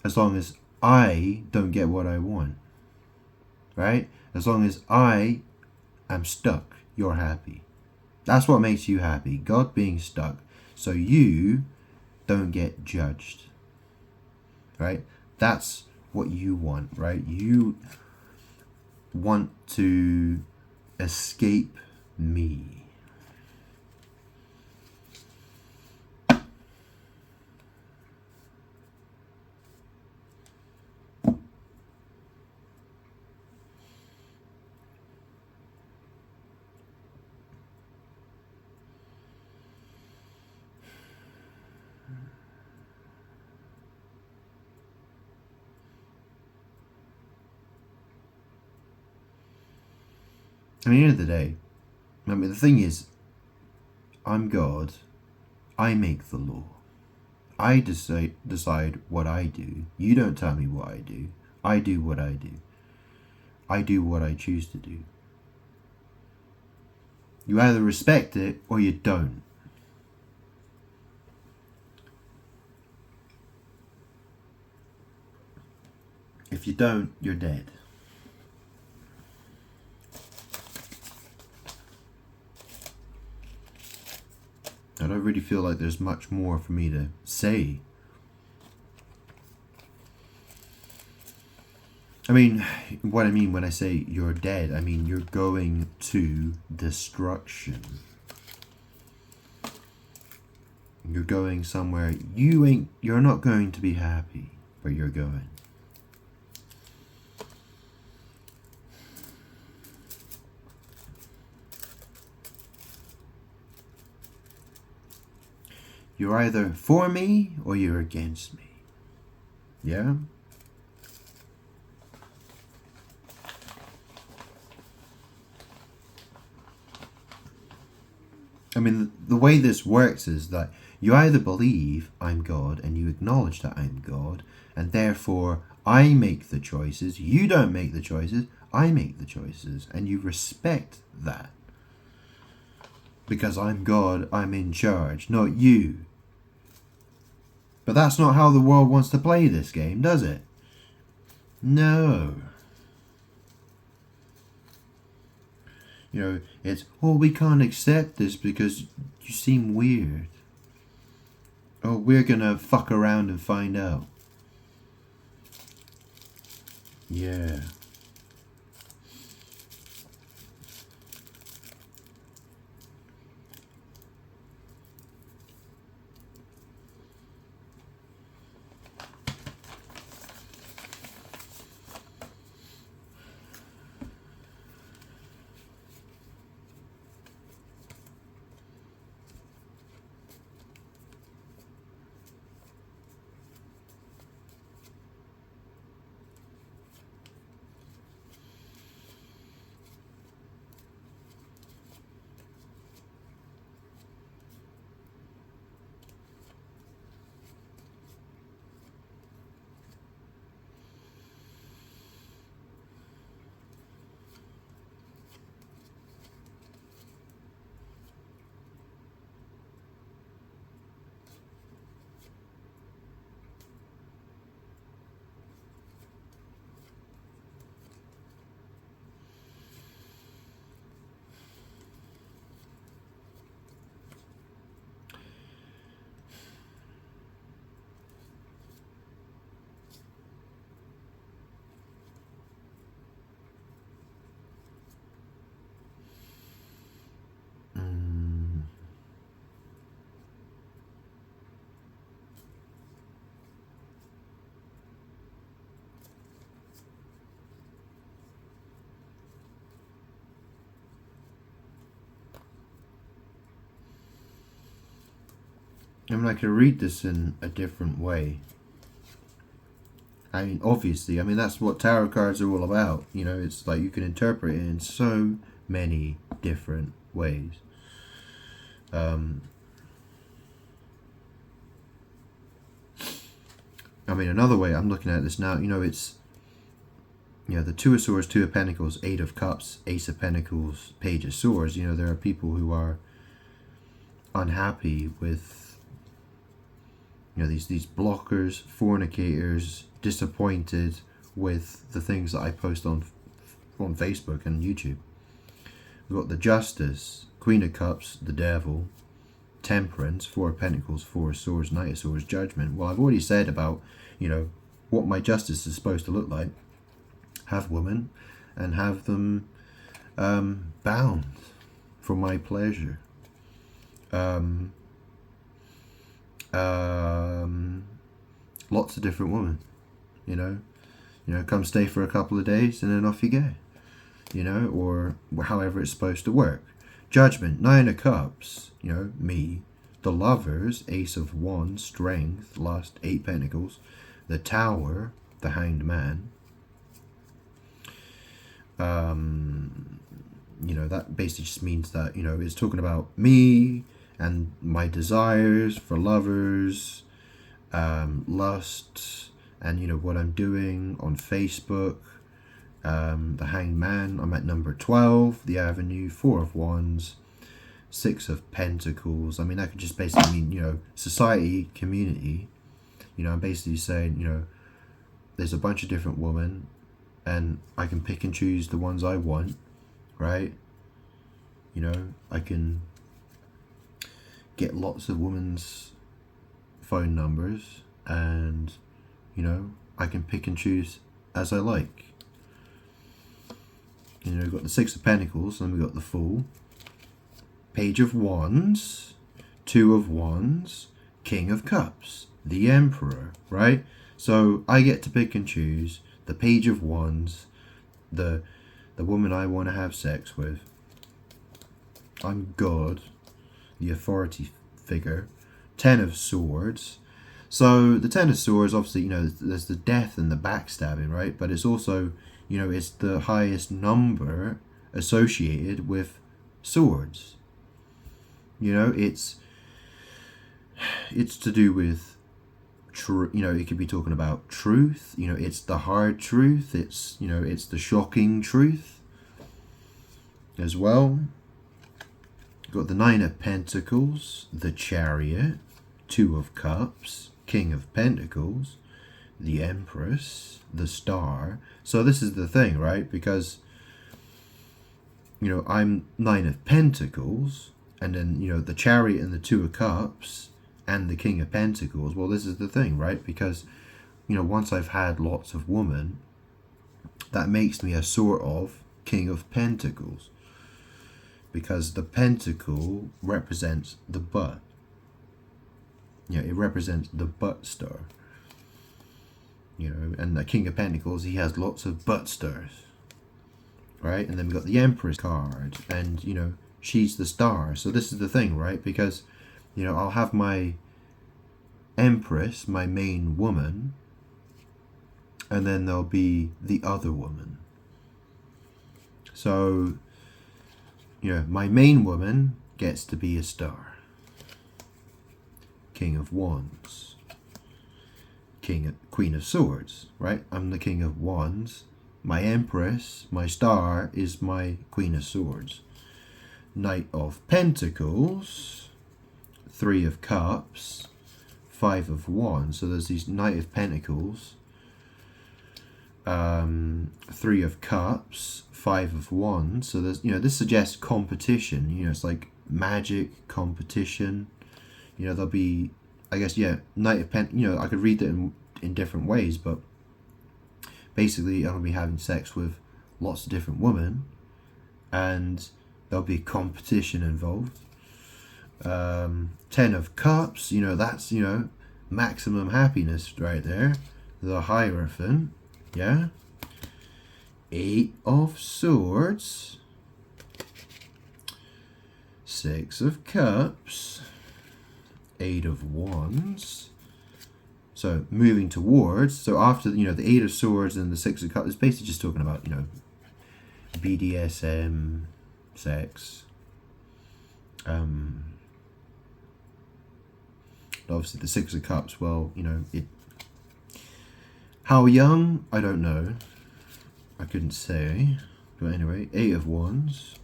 S1: As long as I don't get what I want. Right? As long as I am stuck, you're happy. That's what makes you happy. God being stuck. So you don't get judged. Right? That's what you want, right? You want to escape me. I mean, at the end of the day, I mean, the thing is, I'm God. I make the law. I decide what I do. You don't tell me what I do. I do what I do. I do what I choose to do. You either respect it or you don't. If you don't, you're dead. I don't really feel like there's much more for me to say. I mean, what I mean when I say you're dead, I mean you're going to destruction. You're going somewhere you're not going to be happy, but you're going. You're either for me or you're against me. Yeah? I mean, the way this works is that you either believe I'm God and you acknowledge that I'm God, and therefore I make the choices. You don't make the choices, I make the choices, and you respect that. Because I'm God, I'm in charge, not you. But that's not how the world wants to play this game, does it? No. You know, it's, oh, we can't accept this because you seem weird. Oh, we're gonna fuck around and find out. Yeah. I mean, I could read this in a different way. I mean, obviously, I mean, that's what tarot cards are all about. You know, it's like you can interpret it in so many different ways. I mean, another way I'm looking at this now, you know, it's, you know, the Two of Swords, Two of Pentacles, Eight of Cups, Ace of Pentacles, Page of Swords. You know, there are people who are unhappy with, you know, these blockers, fornicators, disappointed with the things that I post on Facebook and YouTube. We've got the Justice, Queen of Cups, the Devil, Temperance, Four of Pentacles, Four of Swords, Knight of Swords, Judgment. Well, I've already said about, you know, what my justice is supposed to look like. Have women and have them bound for my pleasure. Lots of different women, you know, come stay for a couple of days and then off you go, you know, or however it's supposed to work. Judgment, Nine of Cups, you know, me. The Lovers, Ace of Wands, Strength, Lust, Eight Pentacles. The Tower, the Hanged Man. You know, that basically just means that, you know, it's talking about me and my desires for lovers, lust, and, you know, what I'm doing on Facebook. The Hanged Man, I'm at number 12, the Avenue, Four of Wands, Six of Pentacles. I mean, that could just basically mean, you know, society, community. You know, I'm basically saying, you know, there's a bunch of different women and I can pick and choose the ones I want, right? You know, I can get lots of women's phone numbers, and you know, I can pick and choose as I like. You know, we've got the Six of Pentacles, and we've got the Fool, Page of Wands, Two of Wands, King of Cups, the Emperor, right? So I get to pick and choose the Page of Wands, the woman I want to have sex with. I'm God, the authority figure. Ten of Swords. So the Ten of Swords, obviously, you know, there's the death and the backstabbing, right? But it's also, you know, it's the highest number associated with swords. You know, it's to do with, you know, it could be talking about truth. You know, it's the hard truth. It's, you know, it's the shocking truth as well. Got the Nine of Pentacles, the Chariot, Two of Cups, King of Pentacles, the Empress, the Star. So this is the thing, right? Because, you know, I'm Nine of Pentacles, and then, you know, the Chariot and the Two of Cups and the King of Pentacles. Well, this is the thing, right? Because, you know, once I've had lots of women, that makes me a sort of King of Pentacles. Because the pentacle represents the butt. Yeah, it represents the butt star. You know, and the King of Pentacles, he has lots of butt stars. Right? And then we've got the Empress card. And, you know, she's the star. So this is the thing, right? Because, you know, I'll have my Empress, my main woman. And then there'll be the other woman. So, you know, my main woman gets to be a star. King of Wands. Queen of Swords, right? I'm the King of Wands. My Empress, my star, is my Queen of Swords. Knight of Pentacles. Three of Cups. Five of Wands. So there's these Knight of Pentacles. Three of Cups. Five of Wands. So there's, you know, this suggests competition. You know, it's like magic competition. You know, there'll be, I guess, yeah, Knight of Pentacles. You know, I could read it in different ways, but basically I'm gonna be having sex with lots of different women, and there'll be competition involved. 10 of Cups. You know, that's, you know, maximum happiness right there. The Hierophant. Yeah. 8 of Swords, 6 of Cups, 8 of Wands. So moving towards, so after, you know, the 8 of Swords and the 6 of Cups, it's basically just talking about, you know, BDSM, sex. Obviously the 6 of Cups, well, you know, how young, I don't know. I couldn't say, but anyway, 8 of Wands.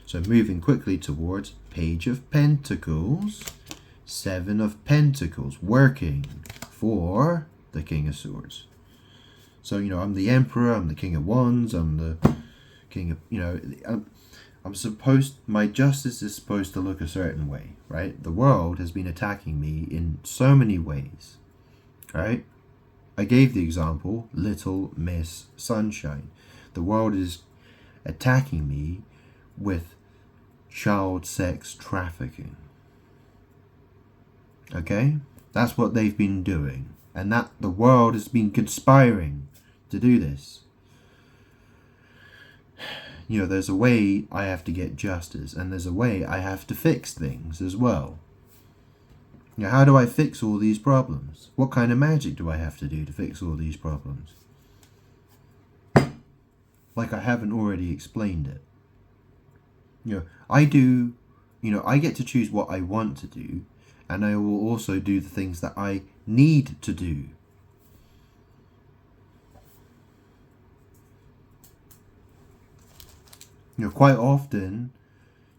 S1: So moving quickly towards Page of Pentacles, 7 of Pentacles, working for the King of Swords. So, you know, I'm the Emperor, I'm the King of Wands, I'm the King of, you know, my justice is supposed to look a certain way, right? The world has been attacking me in so many ways, right? I gave the example, Little Miss Sunshine. The world is attacking me with child sex trafficking. Okay? That's what they've been doing. And that the world has been conspiring to do this. You know, there's a way I have to get justice, and there's a way I have to fix things as well. Now, how do I fix all these problems? What kind of magic do I have to do to fix all these problems? Like I haven't already explained it. You know, I get to choose what I want to do, and I will also do the things that I need to do. You know, quite often,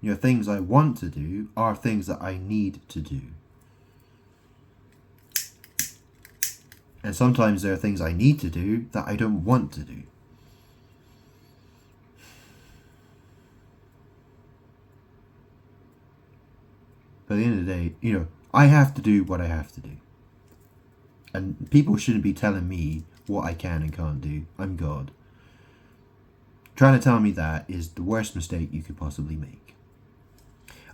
S1: you know, things I want to do are things that I need to do. And sometimes there are things I need to do that I don't want to do. But at the end of the day, you know, I have to do what I have to do. And people shouldn't be telling me what I can and can't do. I'm God. Trying to tell me that is the worst mistake you could possibly make.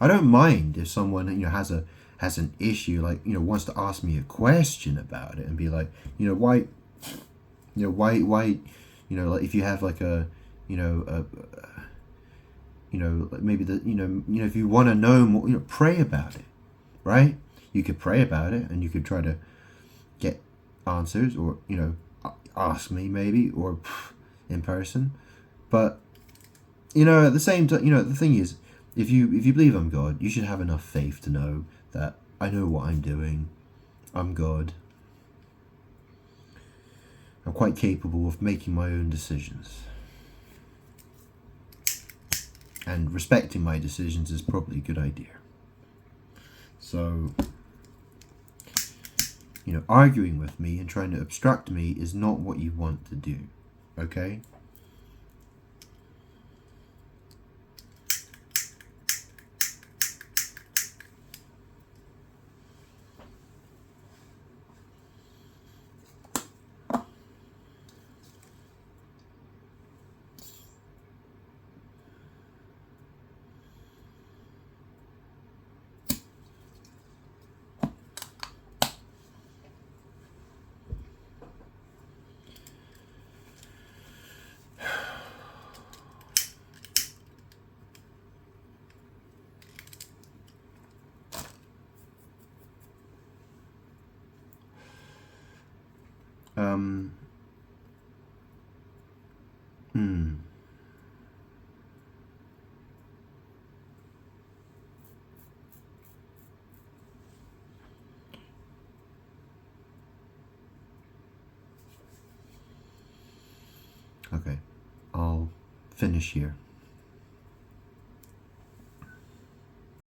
S1: I don't mind if someone, you know, has an issue, like, you know, wants to ask me a question about it and be like, you know, why, you know, like if you have like a, you know, maybe if you want to know more, you know, pray about it, right? You could pray about it and you could try to get answers, or, you know, ask me maybe, or in person. But, you know, at the same time, you know, the thing is, if you believe I'm God, you should have enough faith to know that I know what I'm doing. I'm God. I'm quite capable of making my own decisions. And respecting my decisions is probably a good idea. So, you know, arguing with me and trying to obstruct me is not what you want to do. Okay? Okay, I'll finish here.